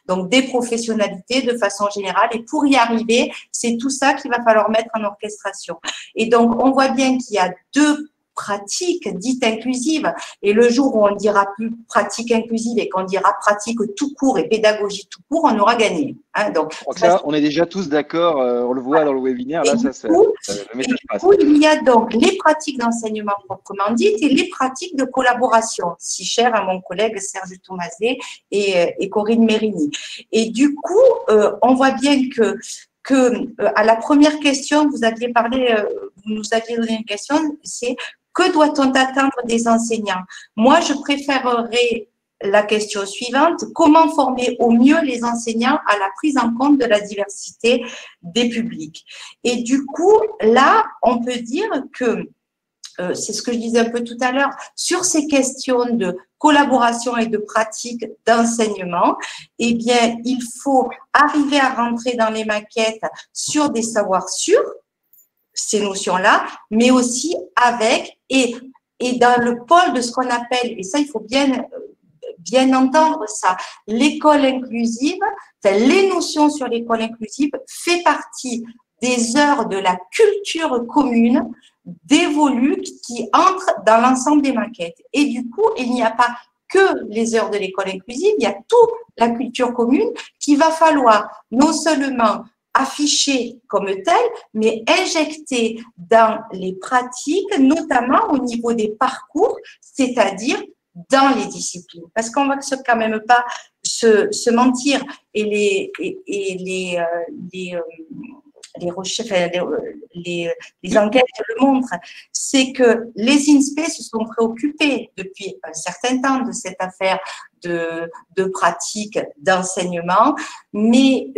Donc, des professionnalités de façon générale. Et pour y arriver, c'est tout ça qu'il va falloir mettre en orchestration. Et donc, on voit bien qu'il y a 2 pratiques dites inclusives. Et le jour où on dira plus pratique inclusive et qu'on dira pratique tout court et pédagogie tout court, on aura gagné. Donc, ça, on est déjà tous d'accord, on le voit dans le webinaire, là, le message passe. Il y a donc les pratiques d'enseignement proprement dites et les pratiques de collaboration, si chères à mon collègue Serge Thomaset et Corinne Mérini. Et du coup, on voit bien que à la première question, vous nous aviez donné une question, c'est que doit-on attendre des enseignants? Moi, je préférerais la question suivante, comment former au mieux les enseignants à la prise en compte de la diversité des publics? Et du coup, là, on peut dire que, c'est ce que je disais un peu tout à l'heure, sur ces questions de collaboration et de pratique d'enseignement, eh bien, il faut arriver à rentrer dans les maquettes sur des savoirs sûrs, ces notions-là, mais aussi avec et dans le pôle de ce qu'on appelle, et ça, il faut bien entendre ça, l'école inclusive, enfin, les notions sur l'école inclusive fait partie des heures de la culture commune dévolues qui entrent dans l'ensemble des maquettes. Et du coup, il n'y a pas que les heures de l'école inclusive, il y a toute la culture commune qu'il va falloir non seulement affiché comme tel, mais injecté dans les pratiques, notamment au niveau des parcours, c'est-à-dire dans les disciplines. Parce qu'on va quand même pas se mentir et les enquêtes le montrent, c'est que les INSPE se sont préoccupés depuis un certain temps de cette affaire de pratique d'enseignement, mais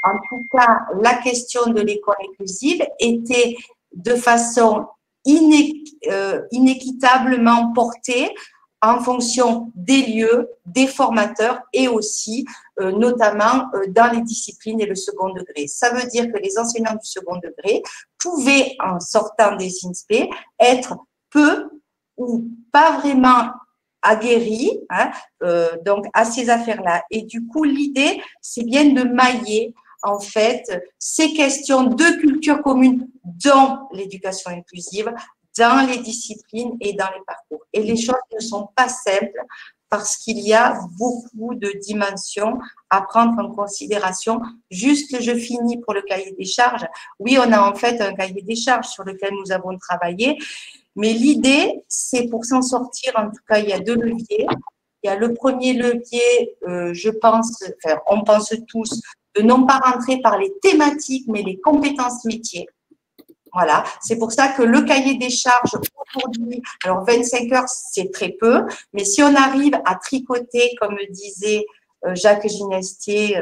en tout cas, la question de l'école inclusive était de façon inéquitablement portée en fonction des lieux, des formateurs et aussi notamment dans les disciplines et le second degré. Ça veut dire que les enseignants du second degré pouvaient, en sortant des INSPE, être peu ou pas vraiment aguerris donc à ces affaires-là. Et du coup, l'idée, c'est bien de mailler en fait ces questions de culture commune dans l'éducation inclusive, dans les disciplines et dans les parcours. Et les choses ne sont pas simples parce qu'il y a beaucoup de dimensions à prendre en considération. Juste, je finis pour le cahier des charges. Oui, on a en fait un cahier des charges sur lequel nous avons travaillé, mais l'idée, c'est pour s'en sortir, en tout cas, il y a 2 leviers. Il y a le premier levier, je pense, enfin, on pense tous, de non pas rentrer par les thématiques, mais les compétences métiers. Voilà, c'est pour ça que le cahier des charges aujourd'hui, alors 25 heures, c'est très peu, mais si on arrive à tricoter, comme disait Jacques Ginestier,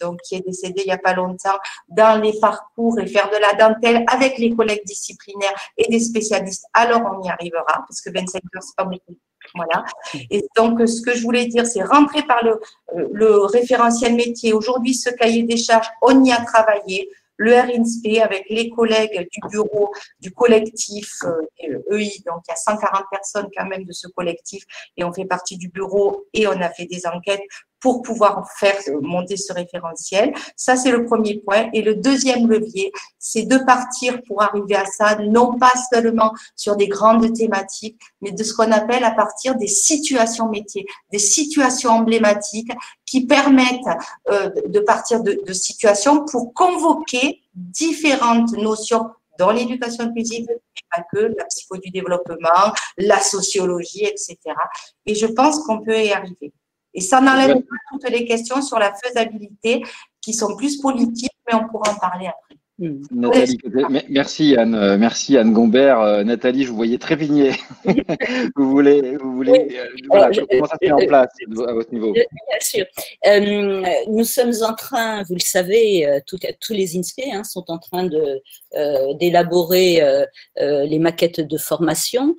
donc qui est décédé il n'y a pas longtemps, dans les parcours et faire de la dentelle avec les collègues disciplinaires et des spécialistes, alors on y arrivera, parce que 25 heures, c'est pas beaucoup. Voilà. Et donc, ce que je voulais dire, c'est rentrer par le référentiel métier. Aujourd'hui, ce cahier des charges, on y a travaillé. Le RINSPE avec les collègues du bureau, du collectif EI, donc il y a 140 personnes quand même de ce collectif et on fait partie du bureau et on a fait des enquêtes pour pouvoir faire monter ce référentiel. Ça, c'est le premier point. Et le deuxième levier, c'est de partir pour arriver à ça, non pas seulement sur des grandes thématiques, mais de ce qu'on appelle à partir des situations métiers, des situations emblématiques qui permettent de partir de situations pour convoquer différentes notions dans l'éducation inclusive, pas que la psycho du développement, la sociologie, etc. Et je pense qu'on peut y arriver. Et ça n'enlève pas toutes les questions sur la faisabilité qui sont plus politiques, mais on pourra en parler après. Nathalie, merci Anne Gombert. Nathalie, je vous voyais trépigner. vous voulez voilà, comment ça se met en place à votre niveau? Bien sûr. Nous sommes en train, vous le savez, tous les INSPE sont en train d'élaborer les maquettes de formation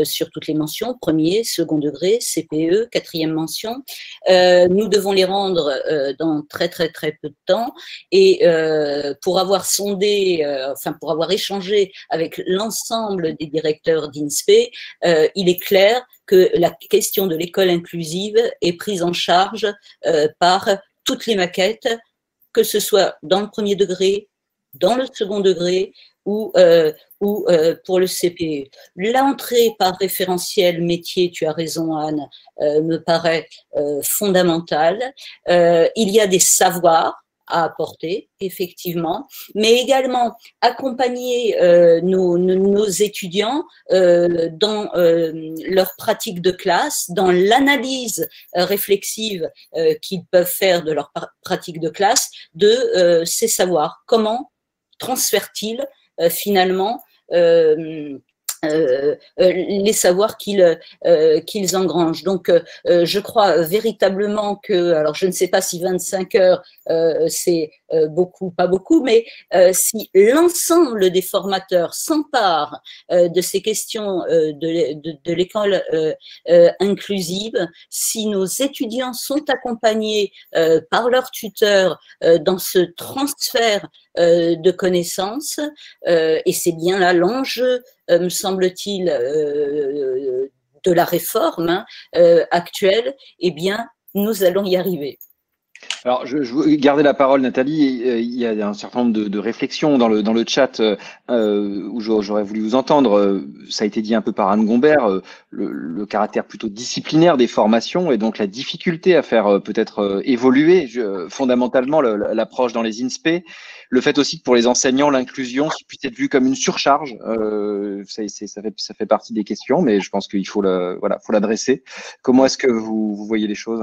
sur toutes les mentions, premier, second degré, CPE, 4e mention. Nous devons les rendre dans très peu de temps et pour avoir sondé, pour avoir échangé avec l'ensemble des directeurs d'INSPE, il est clair que la question de l'école inclusive est prise en charge par toutes les maquettes, que ce soit dans le premier degré, dans le second degré ou pour le CPE. L'entrée par référentiel métier, tu as raison Anne, me paraît fondamentale. Il y a des savoirs à apporter, effectivement, mais également accompagner nos étudiants dans leur pratique de classe, dans l'analyse réflexive qu'ils peuvent faire de leur pratique de classe, de ces savoirs. Comment transfèrent-ils finalement les savoirs qu'ils engrangent. Donc, je crois véritablement que, alors je ne sais pas si 25 heures c'est beaucoup, pas beaucoup, mais si l'ensemble des formateurs s'emparent de ces questions de l'école inclusive, si nos étudiants sont accompagnés par leurs tuteurs dans ce transfert de connaissances, et c'est bien là l'enjeu, me semble-t-il, de la réforme actuelle, eh bien, nous allons y arriver. Alors, je veux garder la parole, Nathalie. Il y a un certain nombre de réflexions dans le chat où j'aurais voulu vous entendre. Ça a été dit un peu par Anne Gombert, le caractère plutôt disciplinaire des formations et donc la difficulté à faire peut-être évoluer fondamentalement l'approche dans les INSPE. Le fait aussi que pour les enseignants, l'inclusion puisse être vue comme une surcharge. Ça fait partie des questions, mais je pense qu'il faut l'adresser. Comment est-ce que vous voyez les choses ?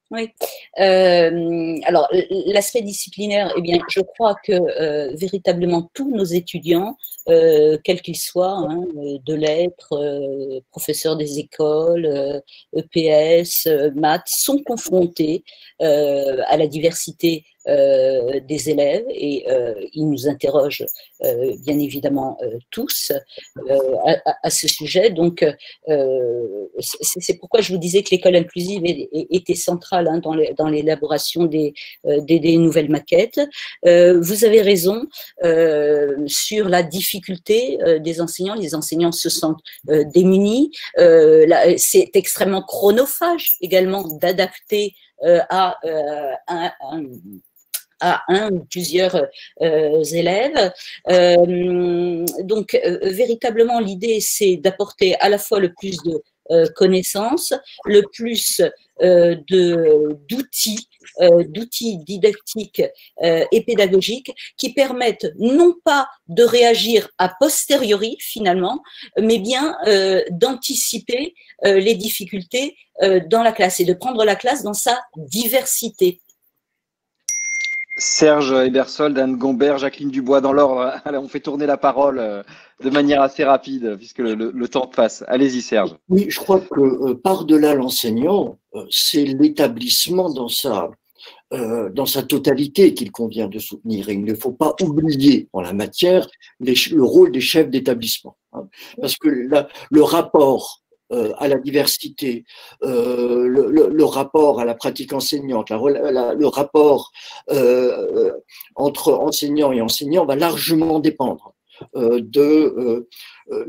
Oui. Alors, l'aspect disciplinaire, eh bien, je crois que véritablement tous nos étudiants, quels qu'ils soient, de lettres, professeurs des écoles, EPS, maths, sont confrontés à la diversité des élèves et ils nous interrogent bien évidemment tous à ce sujet. Donc, c'est pourquoi je vous disais que l'école inclusive était centrale hein, dans l'élaboration des nouvelles maquettes. Vous avez raison sur la difficulté des enseignants. Les enseignants se sentent démunis. C'est extrêmement chronophage également d'adapter à un ou plusieurs élèves. Donc, véritablement, l'idée, c'est d'apporter à la fois le plus de connaissances, le plus d'outils didactiques et pédagogiques qui permettent non pas de réagir a posteriori finalement, mais bien d'anticiper les difficultés dans la classe et de prendre la classe dans sa diversité. Serge Ebersold, Anne Gombert, Jacqueline Dubois dans l'ordre. Allez, on fait tourner la parole de manière assez rapide puisque le temps passe. Allez-y Serge. Oui, je crois que par-delà l'enseignant, c'est l'établissement dans sa totalité qu'il convient de soutenir. Et il ne faut pas oublier en la matière le rôle des chefs d'établissement. Hein, parce que le rapport à la diversité, le rapport à la pratique enseignante, le rapport entre enseignants et enseignants va largement dépendre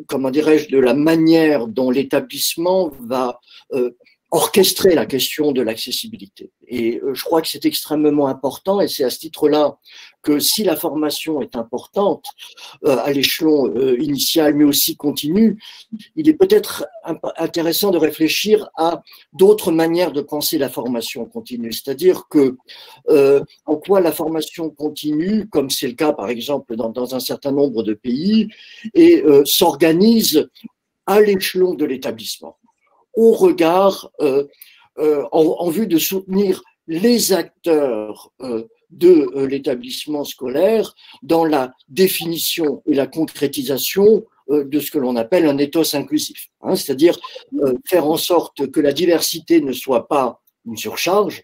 comment dirais-je, de la manière dont l'établissement va orchestrer la question de l'accessibilité. Et je crois que c'est extrêmement important, et c'est à ce titre-là que si la formation est importante à l'échelon initial, mais aussi continu, il est peut-être intéressant de réfléchir à d'autres manières de penser la formation continue. C'est-à-dire que en quoi la formation continue, comme c'est le cas par exemple dans un certain nombre de pays, et s'organise à l'échelon de l'établissement, au regard, en vue de soutenir les acteurs de l'établissement scolaire dans la définition et la concrétisation de ce que l'on appelle un ethos inclusif, hein, c'est-à-dire faire en sorte que la diversité ne soit pas une surcharge,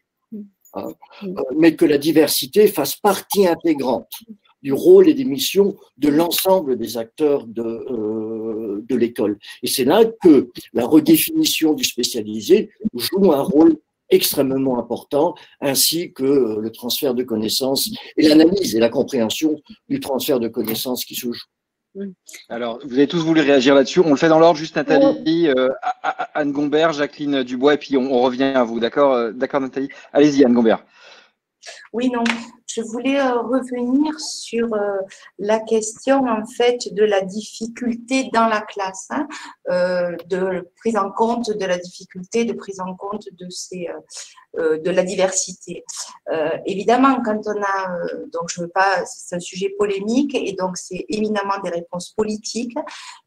hein, mais que la diversité fasse partie intégrante du rôle et des missions de l'ensemble des acteurs de l'école. Et c'est là que la redéfinition du spécialisé joue un rôle extrêmement important, ainsi que le transfert de connaissances et l'analyse et la compréhension du transfert de connaissances qui se joue. Alors, vous avez tous voulu réagir là-dessus. On le fait dans l'ordre, juste Nathalie, Anne Gombert, Jacqueline Dubois, et puis on revient à vous. D'accord, Nathalie? Allez-y, Anne Gombert. Oui, non, je voulais revenir sur la question en fait de la difficulté dans la classe, hein, de prise en compte de la difficulté, de prise en compte de la diversité. Évidemment, quand on a, donc je veux pas, c'est un sujet polémique et donc c'est éminemment des réponses politiques,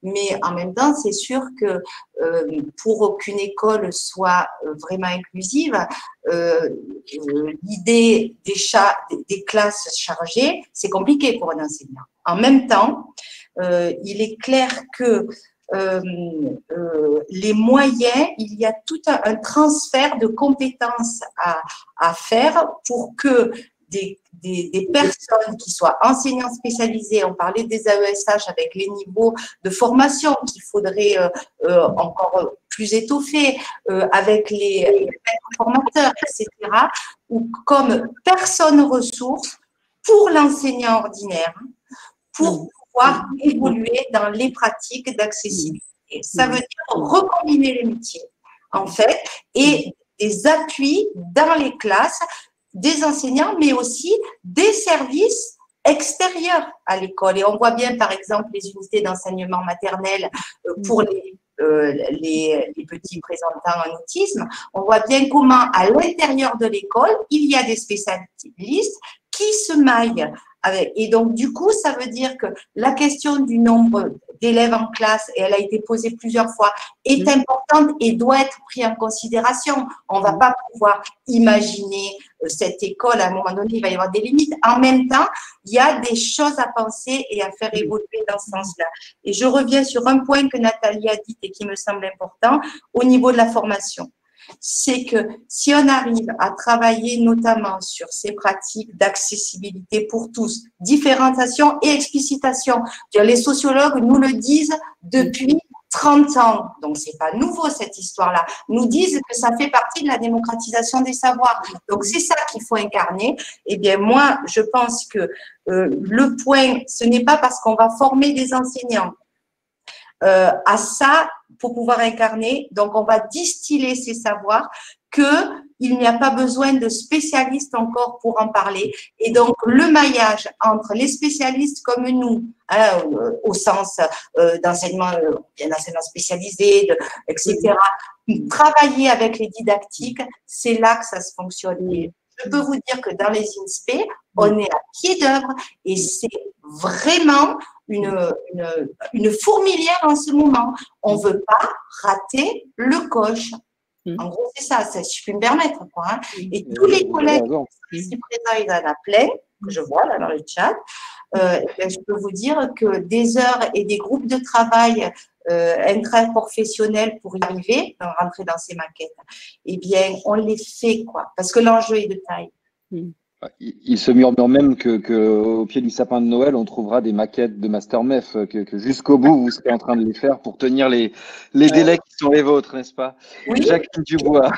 mais en même temps, c'est sûr que pour qu'une école soit vraiment inclusive, l'idée des classes chargées, c'est compliqué pour un enseignant. En même temps, il est clair que les moyens, il y a tout un transfert de compétences à faire pour que des personnes qui soient enseignants spécialisés, on parlait des AESH avec les niveaux de formation qu'il faudrait encore plus étoffer, avec les formateurs, etc., ou comme personne ressource pour l'enseignant ordinaire, pour pouvoir évoluer dans les pratiques d'accessibilité. Ça veut dire recombiner les métiers, en fait, et des appuis dans les classes des enseignants, mais aussi des services extérieurs à l'école. Et on voit bien, par exemple, les unités d'enseignement maternel pour les petits présentants en autisme. On voit bien comment, à l'intérieur de l'école, il y a des spécialistes qui se maillent avec. Et donc, du coup, ça veut dire que la question du nombre d'élèves en classe, et elle a été posée plusieurs fois, est importante et doit être prise en considération. On ne va pas pouvoir imaginer cette école, à un moment donné, il va y avoir des limites. En même temps, il y a des choses à penser et à faire évoluer dans ce sens-là. Et je reviens sur un point que Nathalie a dit et qui me semble important, au niveau de la formation. c'est que si on arrive à travailler notamment sur ces pratiques d'accessibilité pour tous, différenciation et explicitation, les sociologues nous le disent depuis 30 ans, donc c'est pas nouveau cette histoire-là, nous disent que ça fait partie de la démocratisation des savoirs. Donc c'est ça qu'il faut incarner. Eh bien moi, je pense que le point, ce n'est pas parce qu'on va former des enseignants à ça pour pouvoir incarner, donc on va distiller ces savoirs, qu'il n'y a pas besoin de spécialistes encore pour en parler. Et donc, le maillage entre les spécialistes comme nous, hein, au sens d'enseignement spécialisé, etc., travailler avec les didactiques, c'est là que ça se fonctionne. Et je peux vous dire que dans les INSPE, on est à pied d'œuvre et c'est vraiment une fourmilière en ce moment. On ne veut pas rater le coche. En gros, c'est ça, si je puis me permettre, quoi. Hein. Et tous les collègues ici présents, il y en a plein, que je vois là dans le chat. Je peux vous dire que des heures et des groupes de travail intraprofessionnels pour y arriver, rentrer dans ces maquettes, eh bien, on les fait, quoi, parce que l'enjeu est de taille. Il se murmure même que au pied du sapin de Noël, on trouvera des maquettes de MasterMef, que jusqu'au bout, vous serez en train de les faire pour tenir les délais qui sont les vôtres, n'est-ce pas? Oui. Jacqueline Dubois.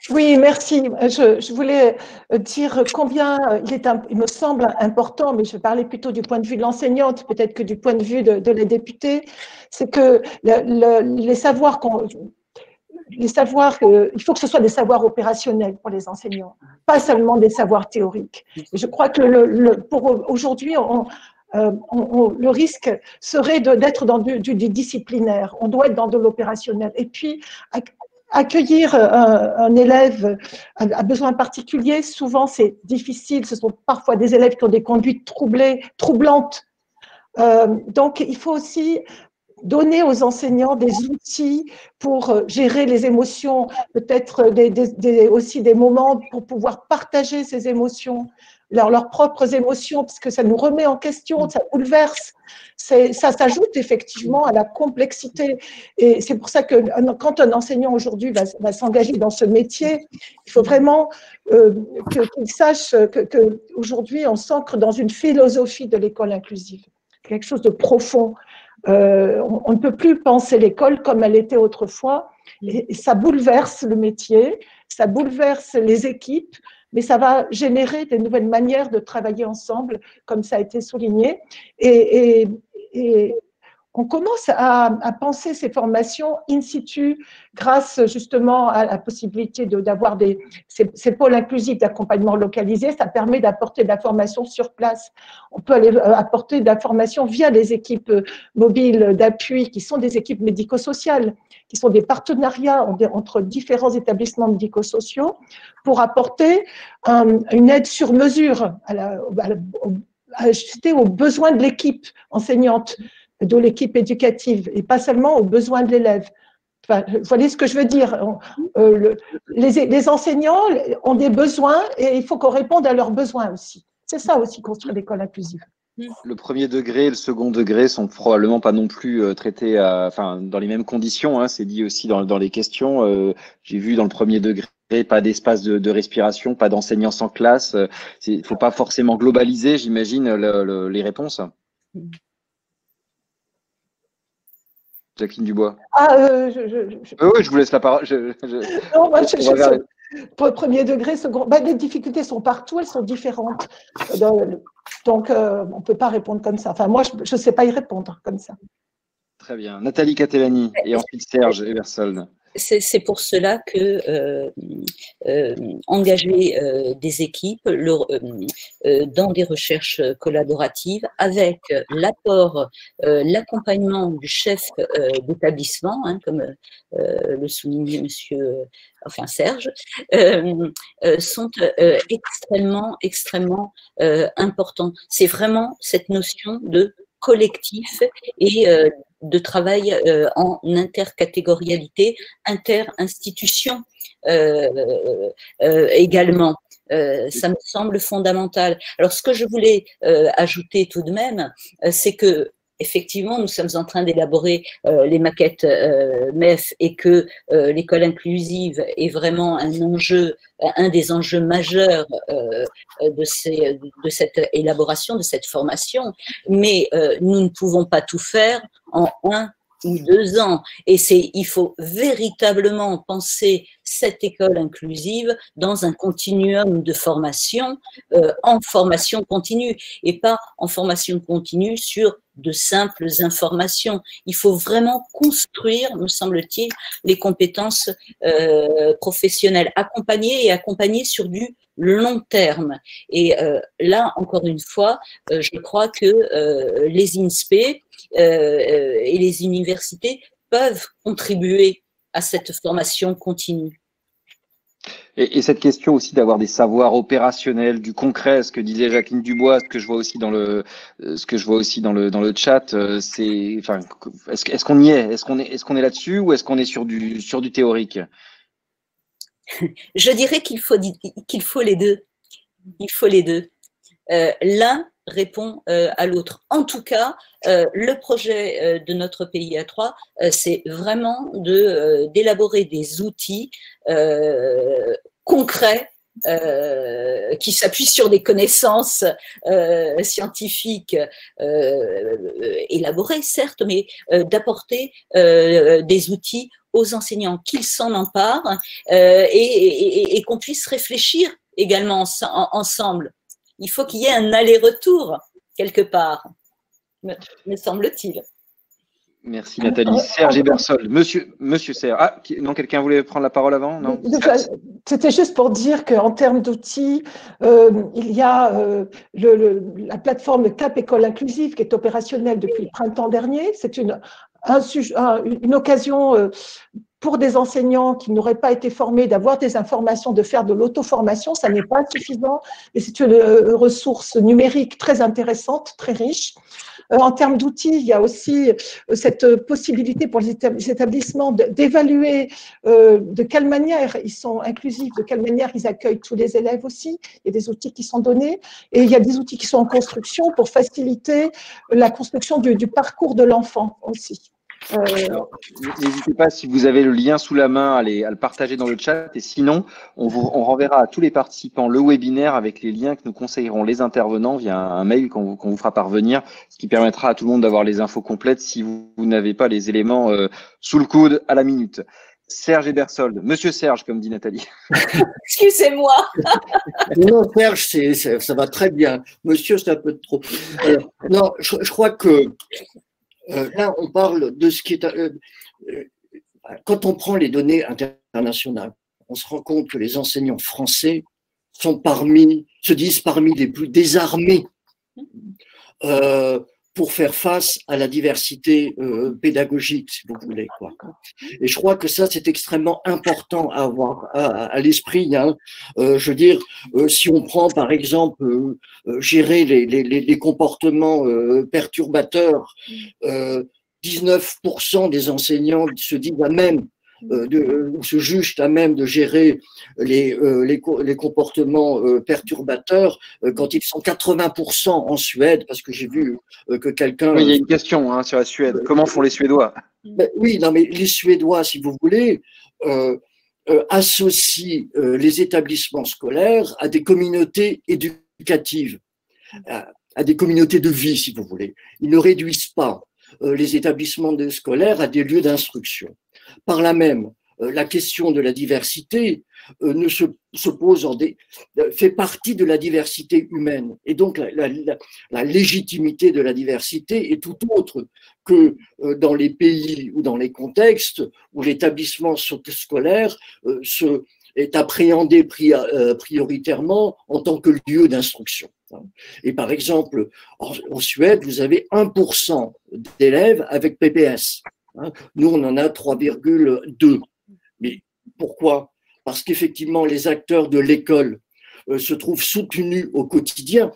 Oui, merci. Je voulais dire combien il me semble important, mais je parlais plutôt du point de vue de l'enseignante, peut-être que du point de vue de la députée, c'est que les savoirs il faut que ce soit des savoirs opérationnels pour les enseignants, pas seulement des savoirs théoriques. Et je crois que pour aujourd'hui, le risque serait d'être dans du disciplinaire. On doit être dans de l'opérationnel. Et puis, accueillir un élève à besoins particuliers, souvent c'est difficile. Ce sont parfois des élèves qui ont des conduites troublantes. Donc, il faut aussi donner aux enseignants des outils pour gérer les émotions, peut-être aussi des moments pour pouvoir partager ces émotions, leurs propres émotions, parce que ça nous remet en question, ça bouleverse. Ça s'ajoute effectivement à la complexité. Et c'est pour ça que quand un enseignant aujourd'hui va s'engager dans ce métier, il faut vraiment qu'il sache qu'aujourd'hui, on s'ancre dans une philosophie de l'école inclusive, quelque chose de profond. On ne peut plus penser l'école comme elle était autrefois, et ça bouleverse le métier, ça bouleverse les équipes, mais ça va générer des nouvelles manières de travailler ensemble, comme ça a été souligné. Et on commence à penser ces formations in situ grâce justement à la possibilité d'avoir ces pôles inclusifs d'accompagnement localisé. Ça permet d'apporter de la formation sur place. On peut aller apporter de la formation via les équipes mobiles d'appui qui sont des équipes médico-sociales, qui sont des partenariats entre différents établissements médico-sociaux pour apporter une aide sur mesure ajustée aux besoins de l'équipe enseignante, de l'équipe éducative, et pas seulement aux besoins de l'élève. Enfin, vous voyez ce que je veux dire. Les enseignants ont des besoins et il faut qu'on réponde à leurs besoins aussi. C'est ça aussi, construire l'école inclusive. Le premier degré et le second degré sont probablement pas non plus traités dans les mêmes conditions. Hein, c'est dit aussi dans les questions. J'ai vu dans le premier degré pas d'espace de respiration, pas d'enseignants sans classe. Il ne faut pas forcément globaliser, j'imagine, les réponses. Jacqueline Dubois. Oui, je vous laisse la parole. Non, moi, premier degré, second. Les difficultés sont partout, elles sont différentes. Donc, on ne peut pas répondre comme ça. Enfin, moi, je ne sais pas y répondre comme ça. Très bien. Nathalie Catellani et ensuite Serge Eversolm. C'est pour cela que engager des équipes dans des recherches collaboratives avec l'apport, l'accompagnement du chef d'établissement, hein, comme le soulignait Serge, sont extrêmement importants. C'est vraiment cette notion de collectif et de travail en intercatégorialité, inter-institution également. Ça me semble fondamental. Alors, ce que je voulais ajouter tout de même, c'est que effectivement, nous sommes en train d'élaborer les maquettes MEF et que l'école inclusive est vraiment un des enjeux majeurs de cette élaboration, de cette formation, mais nous ne pouvons pas tout faire en 1 ou 2 ans. Et il faut véritablement penser cette école inclusive dans un continuum de formation, en formation continue, et pas en formation continue sur de simples informations. Il faut vraiment construire, me semble-t-il, les compétences professionnelles, accompagner sur du long terme. Et là, encore une fois, je crois que les INSPE et les universités peuvent contribuer à cette formation continue. Et cette question aussi d'avoir des savoirs opérationnels, du concret, ce que disait Jacqueline Dubois, ce que je vois aussi dans le chat, c'est, enfin, est-ce qu'on y est, est-ce qu'on est là-dessus ou est-ce qu'on est sur du théorique? Je dirais qu'il faut les deux. Il faut les deux. L'un répond à l'autre. En tout cas, le projet de notre PIA3, c'est vraiment d'élaborer des outils concrets qui s'appuient sur des connaissances scientifiques élaborées, certes, mais d'apporter des outils aux enseignants, qu'ils s'en emparent et qu'on puisse réfléchir également ensemble. Il faut qu'il y ait un aller-retour quelque part, me semble-t-il. Merci Nathalie. Serge Ebersol, Monsieur Serge. Ah, non, quelqu'un voulait prendre la parole avant? Non. C'était juste pour dire qu'en termes d'outils, il y a la plateforme CAP École Inclusive qui est opérationnelle depuis le printemps dernier. C'est une occasion pour des enseignants qui n'auraient pas été formés d'avoir des informations, de faire de l'auto-formation. Ça n'est pas suffisant et c'est une ressource numérique très intéressante, très riche. En termes d'outils, il y a aussi cette possibilité pour les établissements d'évaluer de quelle manière ils sont inclusifs, de quelle manière ils accueillent tous les élèves aussi. Il y a des outils qui sont donnés et il y a des outils qui sont en construction pour faciliter la construction du parcours de l'enfant aussi. N'hésitez pas, si vous avez le lien sous la main, à le partager dans le chat. Et sinon, on renverra à tous les participants le webinaire avec les liens que nous conseillerons les intervenants via un mail qu'on vous fera parvenir, ce qui permettra à tout le monde d'avoir les infos complètes si vous n'avez pas les éléments sous le coude à la minute. Serge Ebersol, Monsieur Serge, comme dit Nathalie. Excusez-moi. Non, Serge, ça va très bien. Monsieur, c'est un peu trop. Non, je crois que là, on parle de ce qui est… quand on prend les données internationales, on se rend compte que les enseignants français se disent parmi les plus désarmés pour faire face à la diversité pédagogique, si vous voulez, quoi. Et je crois que ça, c'est extrêmement important à avoir à l'esprit, hein. Je veux dire, si on prend par exemple gérer les comportements perturbateurs, 19% des enseignants se disent à même se jugent à même de gérer les comportements perturbateurs quand ils sont 80% en Suède, parce que j'ai vu que quelqu'un… Oui, il y a une question hein, sur la Suède. Comment font les Suédois? Oui, non, mais les Suédois, si vous voulez, associent les établissements scolaires à des communautés éducatives, à des communautés de vie, si vous voulez. Ils ne réduisent pas les établissements scolaires à des lieux d'instruction. Par là même, la question de la diversité se pose fait partie de la diversité humaine. Et donc, la légitimité de la diversité est tout autre que dans les pays ou dans les contextes où l'établissement scolaire est appréhendé prioritairement en tant que lieu d'instruction. Et par exemple, en Suède, vous avez 1% d'élèves avec PPS. Nous, on en a 3,2. Mais pourquoi? Parce qu'effectivement, les acteurs de l'école se trouvent soutenus au quotidien.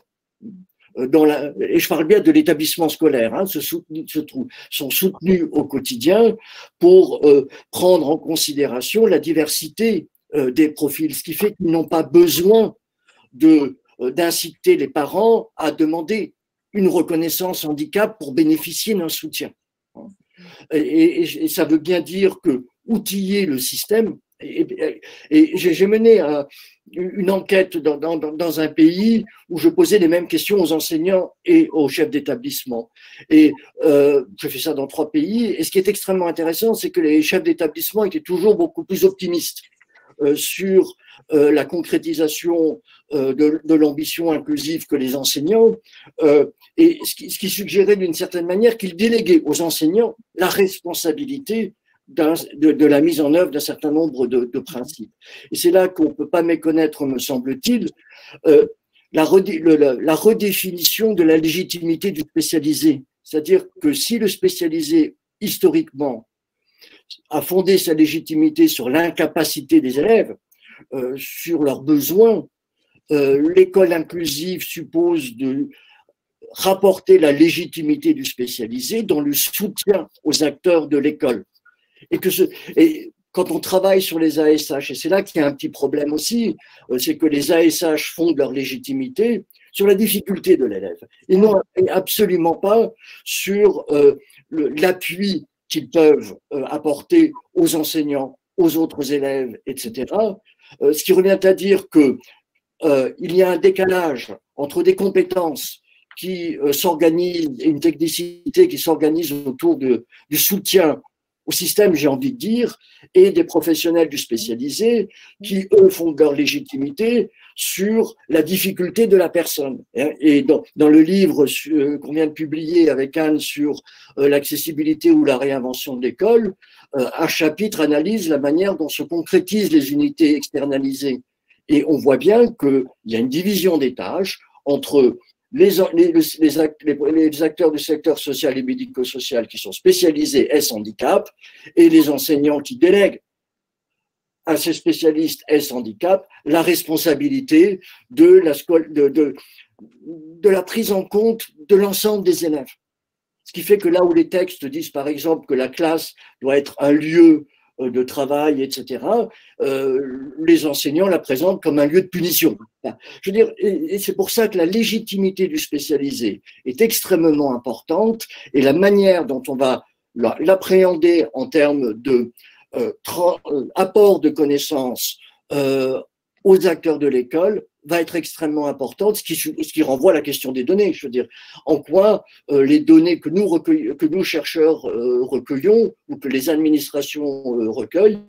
Et je parle bien de l'établissement scolaire, hein, sont soutenus au quotidien pour prendre en considération la diversité des profils, ce qui fait qu'ils n'ont pas besoin d'inciter les parents à demander une reconnaissance handicap pour bénéficier d'un soutien. Et ça veut bien dire que outiller le système. Et j'ai mené une enquête dans un pays où je posais les mêmes questions aux enseignants et aux chefs d'établissement. Et je fais ça dans 3 pays. Et ce qui est extrêmement intéressant, c'est que les chefs d'établissement étaient toujours beaucoup plus optimistes sur la concrétisation de l'ambition inclusive que les enseignants, et ce qui suggérait d'une certaine manière qu'ils déléguaient aux enseignants la responsabilité de la mise en œuvre d'un certain nombre de principes. Et c'est là qu'on ne peut pas méconnaître, me semble-t-il, la redéfinition de la légitimité du spécialisé. C'est-à-dire que si le spécialisé, historiquement, a fondé sa légitimité sur l'incapacité des élèves, sur leurs besoins, l'école inclusive suppose de rapporter la légitimité du spécialisé dans le soutien aux acteurs de l'école. Et quand on travaille sur les ASH, et c'est là qu'il y a un petit problème aussi, c'est que les ASH fondent leur légitimité sur la difficulté de l'élève, et non absolument pas sur l'appui qu'ils peuvent apporter aux enseignants, aux autres élèves, etc. Ce qui revient à dire que il y a un décalage entre des compétences qui s'organisent et une technicité qui s'organise autour du soutien au système, j'ai envie de dire, et des professionnels du spécialisé qui, eux, font leur légitimité sur la difficulté de la personne. Et dans le livre qu'on vient de publier avec Anne sur l'accessibilité ou la réinvention de l'école, un chapitre analyse la manière dont se concrétisent les unités externalisées. Et on voit bien qu'il y a une division des tâches entre les acteurs du secteur social et médico-social qui sont spécialisés S-handicap et les enseignants qui délèguent à ces spécialistes S-handicap la responsabilité de la prise en compte de l'ensemble des élèves. Ce qui fait que là où les textes disent par exemple que la classe doit être un lieu de travail, etc., les enseignants la présentent comme un lieu de punition. Je veux dire, et c'est pour ça que la légitimité du spécialisé est extrêmement importante, et la manière dont on va l'appréhender en termes de apport de connaissances aux acteurs de l'école va être extrêmement importante, ce qui renvoie à la question des données. Je veux dire, en quoi les données que nous chercheurs recueillons ou que les administrations recueillent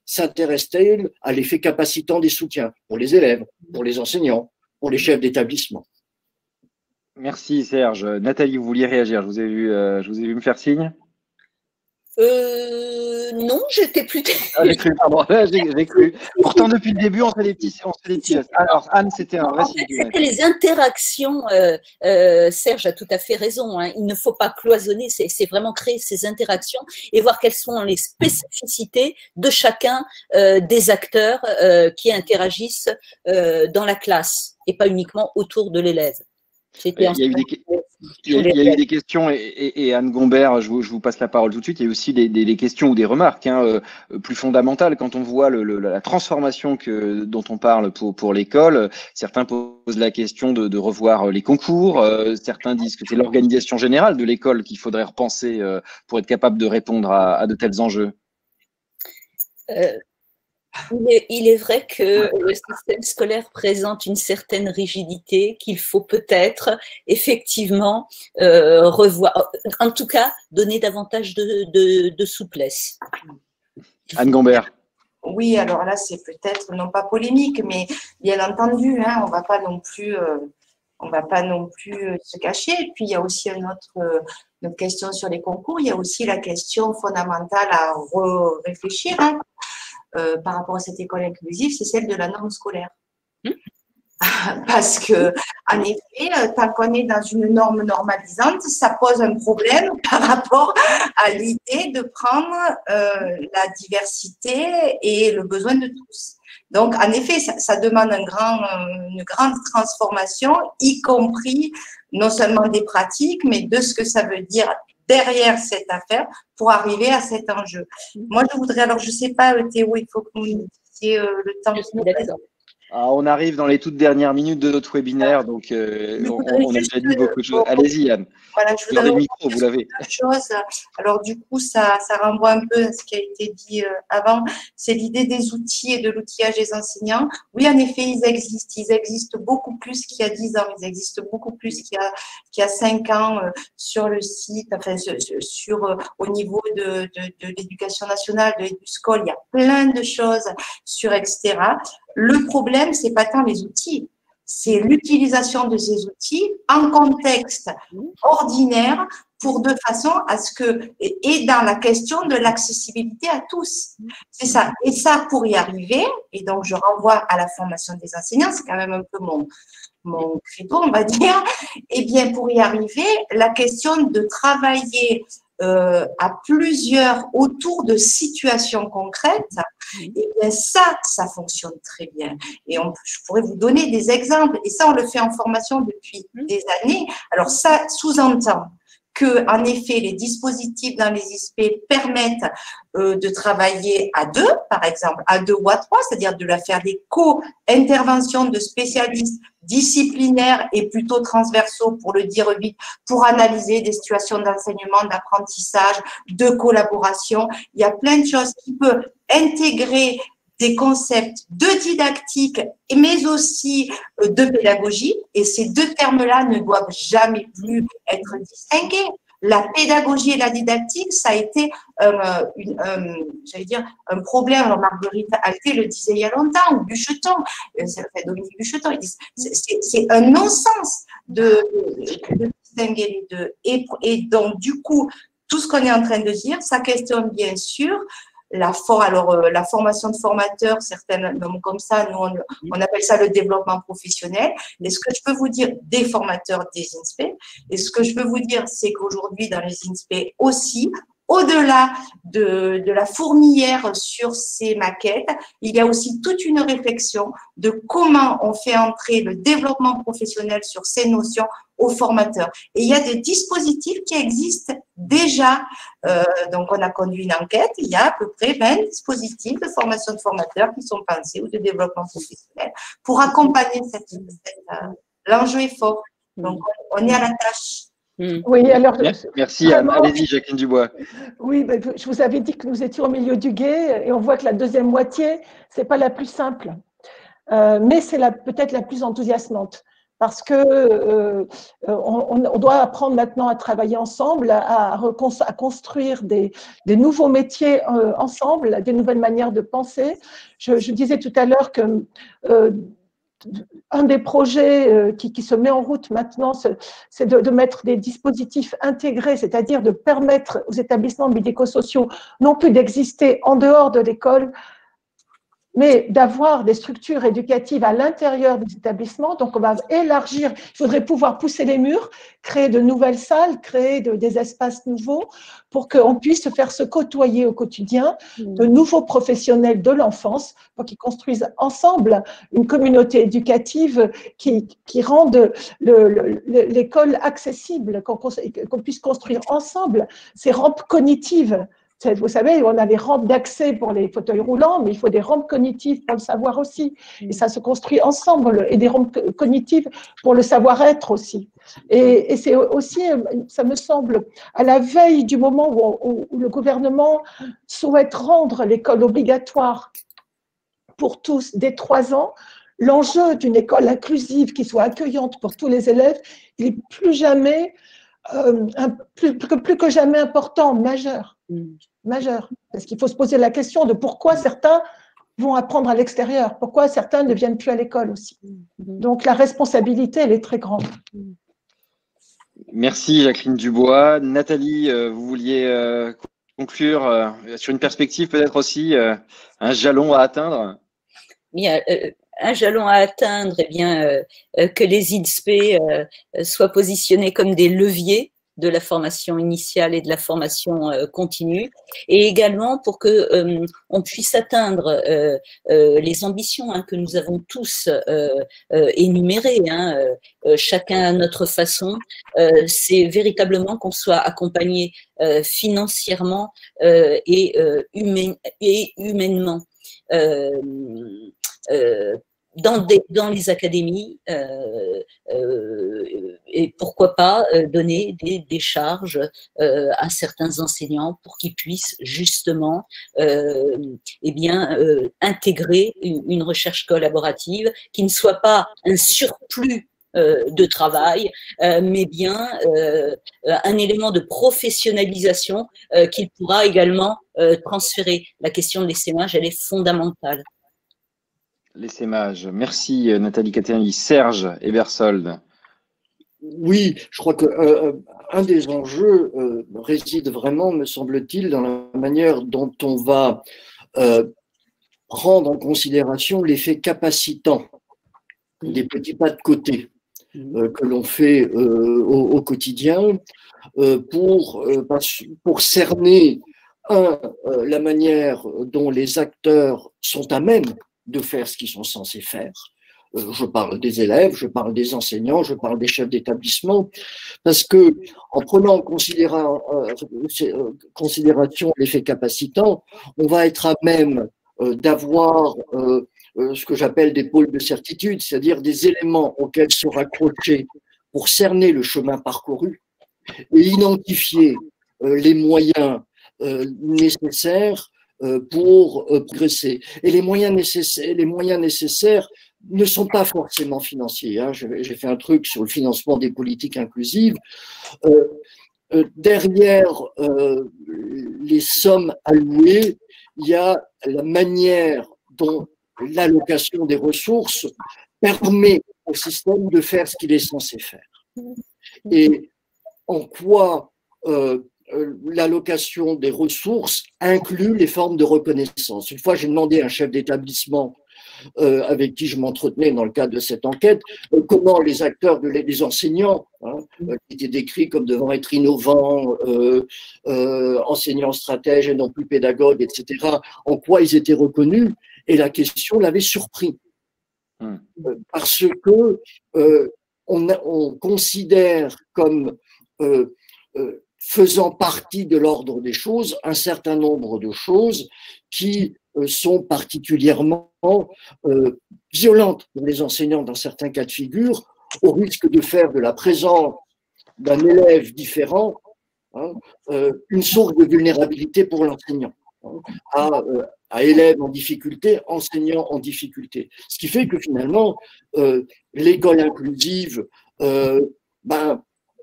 s'intéressent-elles à l'effet capacitant des soutiens pour les élèves, pour les enseignants, pour les chefs d'établissement? Merci Serge. Nathalie, vous vouliez réagir? Je vous ai vu me faire signe. Non, j'étais plutôt. Ah, j'ai cru, pardon. J'ai cru. Pourtant, depuis le début, on fait des petits. Alors, Anne, c'était un vrai signe. C'était les interactions. Serge a tout à fait raison. Hein. Il ne faut pas cloisonner. C'est vraiment créer ces interactions et voir quelles sont les spécificités de chacun des acteurs qui interagissent dans la classe et pas uniquement autour de l'élève. Il y a eu des questions et Anne Gombert, je vous passe la parole tout de suite. Il y a aussi des questions ou des remarques plus fondamentales quand on voit la transformation dont on parle pour l'école. Certains posent la question de revoir les concours. Certains disent que c'est l'organisation générale de l'école qu'il faudrait repenser pour être capable de répondre à de tels enjeux. Il est vrai que le système scolaire présente une certaine rigidité qu'il faut peut-être effectivement revoir, en tout cas donner davantage de souplesse. Anne Gombert. Oui, alors là c'est peut-être non pas polémique, mais bien entendu, hein, on ne va pas non plus se cacher. Et puis il y a aussi une autre question sur les concours, il y a aussi la question fondamentale à réfléchir. Hein. Par rapport à cette école inclusive, c'est celle de la norme scolaire. Parce que, en effet, tant qu'on est dans une norme normalisante, ça pose un problème par rapport à l'idée de prendre la diversité et le besoin de tous. Donc, en effet, ça demande une grande transformation, y compris non seulement des pratiques, mais de ce que ça veut dire derrière cette affaire pour arriver à cet enjeu. Moi, je voudrais, alors je ne sais pas, Théo, il faut que vous nous disiez le temps. On arrive dans les toutes dernières minutes de notre webinaire, donc on a déjà dit beaucoup de choses. Allez-y, Anne. Voilà, je vous avez voudrais le micro, vous l'avez. Chose. Alors du coup, ça renvoie un peu à ce qui a été dit avant. C'est l'idée des outils et de l'outillage des enseignants. Oui, en effet, ils existent. Ils existent beaucoup plus qu'il y a 10 ans. Ils existent beaucoup plus qu'il y a 5 ans sur le site, enfin au niveau de l'éducation nationale, de l'EduScol. Il y a plein de choses sur etc. Le problème, c'est pas tant les outils. C'est l'utilisation de ces outils en contexte ordinaire pour de façon à ce que, et dans la question de l'accessibilité à tous. C'est ça. Et ça, pour y arriver, et donc je renvoie à la formation des enseignants, c'est quand même un peu mon credo, on va dire, et bien pour y arriver, la question de travailler à plusieurs autour de situations concrètes, et bien ça fonctionne très bien. Et je pourrais vous donner des exemples, et ça on le fait en formation depuis des années. Alors ça sous-entend que, en effet, les dispositifs dans les ISP permettent de travailler à 2, par exemple, à 2 ou à 3, c'est-à-dire de faire des co-interventions de spécialistes disciplinaires et plutôt transversaux, pour le dire vite, pour analyser des situations d'enseignement, d'apprentissage, de collaboration. Il y a plein de choses qui peuvent intégrer des concepts de didactique, mais aussi de pédagogie. Et ces deux termes-là ne doivent jamais plus être distingués. La pédagogie et la didactique, ça a été, j'allais dire, un problème. Alors, Marguerite Alté le disait il y a longtemps, ou Bucheton, Dominique Bucheton, c'est un non-sens de distinguer les deux. Et donc, du coup, tout ce qu'on est en train de dire, ça questionne bien sûr la formation de formateurs, certains nomment comme ça, nous on appelle ça le développement professionnel. Et ce que je peux vous dire des formateurs des INSPE, et ce que je peux vous dire, c'est qu'aujourd'hui dans les INSPE aussi, au-delà de la fourmilière sur ces maquettes, il y a aussi toute une réflexion de comment on fait entrer le développement professionnel sur ces notions aux formateurs. Et il y a des dispositifs qui existent déjà. Donc, on a conduit une enquête. Il y a à peu près 20 dispositifs de formation de formateurs qui sont pensés ou de développement professionnel pour accompagner l'enjeu est fort. Donc, on est à la tâche. Oui, alors. Merci Anne. Allez-y, Jacqueline Dubois. Oui, je vous avais dit que nous étions au milieu du gué et on voit que la deuxième moitié, c'est pas la plus simple, mais c'est peut-être la plus enthousiasmante. Parce que on doit apprendre maintenant à travailler ensemble, à construire des nouveaux métiers ensemble, des nouvelles manières de penser. Je disais tout à l'heure que un des projets qui se met en route maintenant, c'est de mettre des dispositifs intégrés, c'est-à-dire de permettre aux établissements médico-sociaux non plus d'exister en dehors de l'école, mais d'avoir des structures éducatives à l'intérieur des établissements. Donc, on va élargir, il faudrait pouvoir pousser les murs, créer de nouvelles salles, créer des espaces nouveaux pour qu'on puisse faire se côtoyer au quotidien de nouveaux professionnels de l'enfance pour qu'ils construisent ensemble une communauté éducative qui rende l'école accessible, qu'on puisse construire ensemble ces rampes cognitives. Vous savez, on a des rampes d'accès pour les fauteuils roulants, mais il faut des rampes cognitives pour le savoir aussi. Et ça se construit ensemble, et des rampes cognitives pour le savoir-être aussi. Et c'est aussi, ça me semble, à la veille du moment où le gouvernement souhaite rendre l'école obligatoire pour tous dès 3 ans, l'enjeu d'une école inclusive qui soit accueillante pour tous les élèves, il est plus que jamais important, majeur. Parce qu'il faut se poser la question de pourquoi certains vont apprendre à l'extérieur, pourquoi certains ne viennent plus à l'école aussi. Donc la responsabilité, elle est très grande. Merci Jacqueline Dubois. Nathalie, vous vouliez conclure sur une perspective peut-être aussi, un jalon à atteindre? Bien, un jalon à atteindre, eh bien, que les INSPE soient positionnés comme des leviers de la formation initiale et de la formation continue, et également pour que on puisse atteindre les ambitions que nous avons tous énumérées, chacun à notre façon. C'est véritablement qu'on soit accompagné financièrement et humainement. dans les académies, et pourquoi pas donner des charges à certains enseignants pour qu'ils puissent justement intégrer une recherche collaborative qui ne soit pas un surplus de travail, mais bien un élément de professionnalisation qu'il pourra également transférer. La question de l'essaimage, elle est fondamentale. L'essaimage. Merci Nathalie Catenali. Serge Ebersold. Oui, je crois que un des enjeux réside vraiment, me semble-t-il, dans la manière dont on va prendre en considération l'effet capacitant des petits pas de côté que l'on fait au quotidien pour cerner la manière dont les acteurs sont à même de faire ce qu'ils sont censés faire. Je parle des élèves, je parle des enseignants, je parle des chefs d'établissement, parce que en prenant en considération l'effet capacitant, on va être à même d'avoir ce que j'appelle des pôles de certitude, c'est-à-dire des éléments auxquels se raccrocher pour cerner le chemin parcouru et identifier les moyens nécessaires pour progresser. Et les moyens nécessaires ne sont pas forcément financiers. Hein. J'ai fait un truc sur le financement des politiques inclusives. Derrière les sommes allouées, il y a la manière dont l'allocation des ressources permet au système de faire ce qu'il est censé faire. Et en quoi l'allocation des ressources inclut les formes de reconnaissance. Une fois, j'ai demandé à un chef d'établissement avec qui je m'entretenais dans le cadre de cette enquête, comment les acteurs, les enseignants, qui étaient décrits comme devant être innovants, enseignants stratèges et non plus pédagogues, etc., en quoi ils étaient reconnus, et la question l'avait surpris. Parce que on considère comme faisant partie de l'ordre des choses un certain nombre de choses qui sont particulièrement violentes pour les enseignants dans certains cas de figure, au risque de faire de la présence d'un élève différent une source de vulnérabilité pour l'enseignant, à élèves en difficulté, enseignants en difficulté. Ce qui fait que finalement, l'école inclusive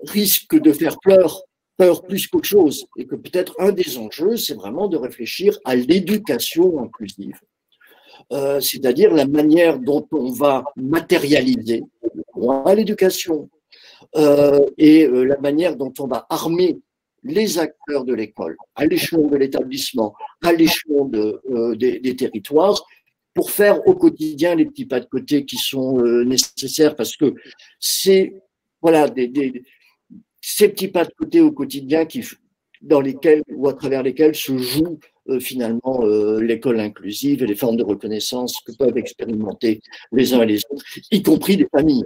risque de faire peur plus qu'autre chose, et que peut-être un des enjeux, c'est vraiment de réfléchir à l'éducation inclusive, c'est-à-dire la manière dont on va matérialiser l'éducation et la manière dont on va armer les acteurs de l'école, à l'échelon de l'établissement, à l'échelon des territoires, pour faire au quotidien les petits pas de côté qui sont nécessaires, parce que c'est ces petits pas de côté au quotidien dans lesquels ou à travers lesquels se joue finalement l'école inclusive et les formes de reconnaissance que peuvent expérimenter les uns et les autres, y compris les familles.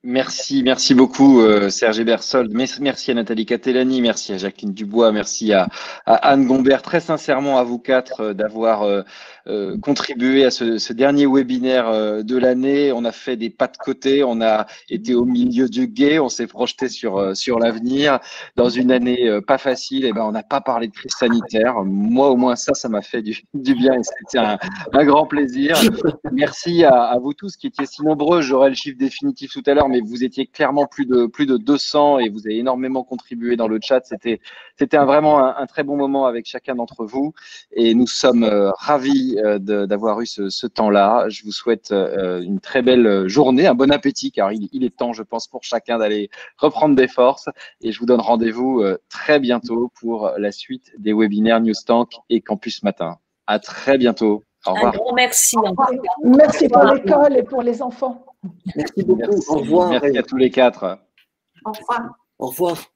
Merci beaucoup Serge Ebersold, merci à Nathalie Catenani, merci à Jacqueline Dubois, merci à Anne Gombert, très sincèrement à vous quatre d'avoir contribué à ce dernier webinaire de l'année. On a fait des pas de côté, on a été au milieu du gué, on s'est projeté sur l'avenir. Dans une année pas facile, on n'a pas parlé de crise sanitaire. Moi au moins ça m'a fait du bien et c'était un grand plaisir. Merci à vous tous qui étiez si nombreux, j'aurai le chiffre définitif tout à l'heure, mais vous étiez clairement plus de 200 et vous avez énormément contribué dans le chat. C'était vraiment un très bon moment avec chacun d'entre vous et nous sommes ravis d'avoir eu ce temps-là. Je vous souhaite une très belle journée, un bon appétit car il est temps, je pense, pour chacun d'aller reprendre des forces et je vous donne rendez-vous très bientôt pour la suite des webinaires Newstank et Campus Matin. À très bientôt. Au revoir. Un grand merci. Merci pour l'école et pour les enfants. Merci beaucoup. Au revoir. Merci à tous les quatre. Au revoir. Au revoir.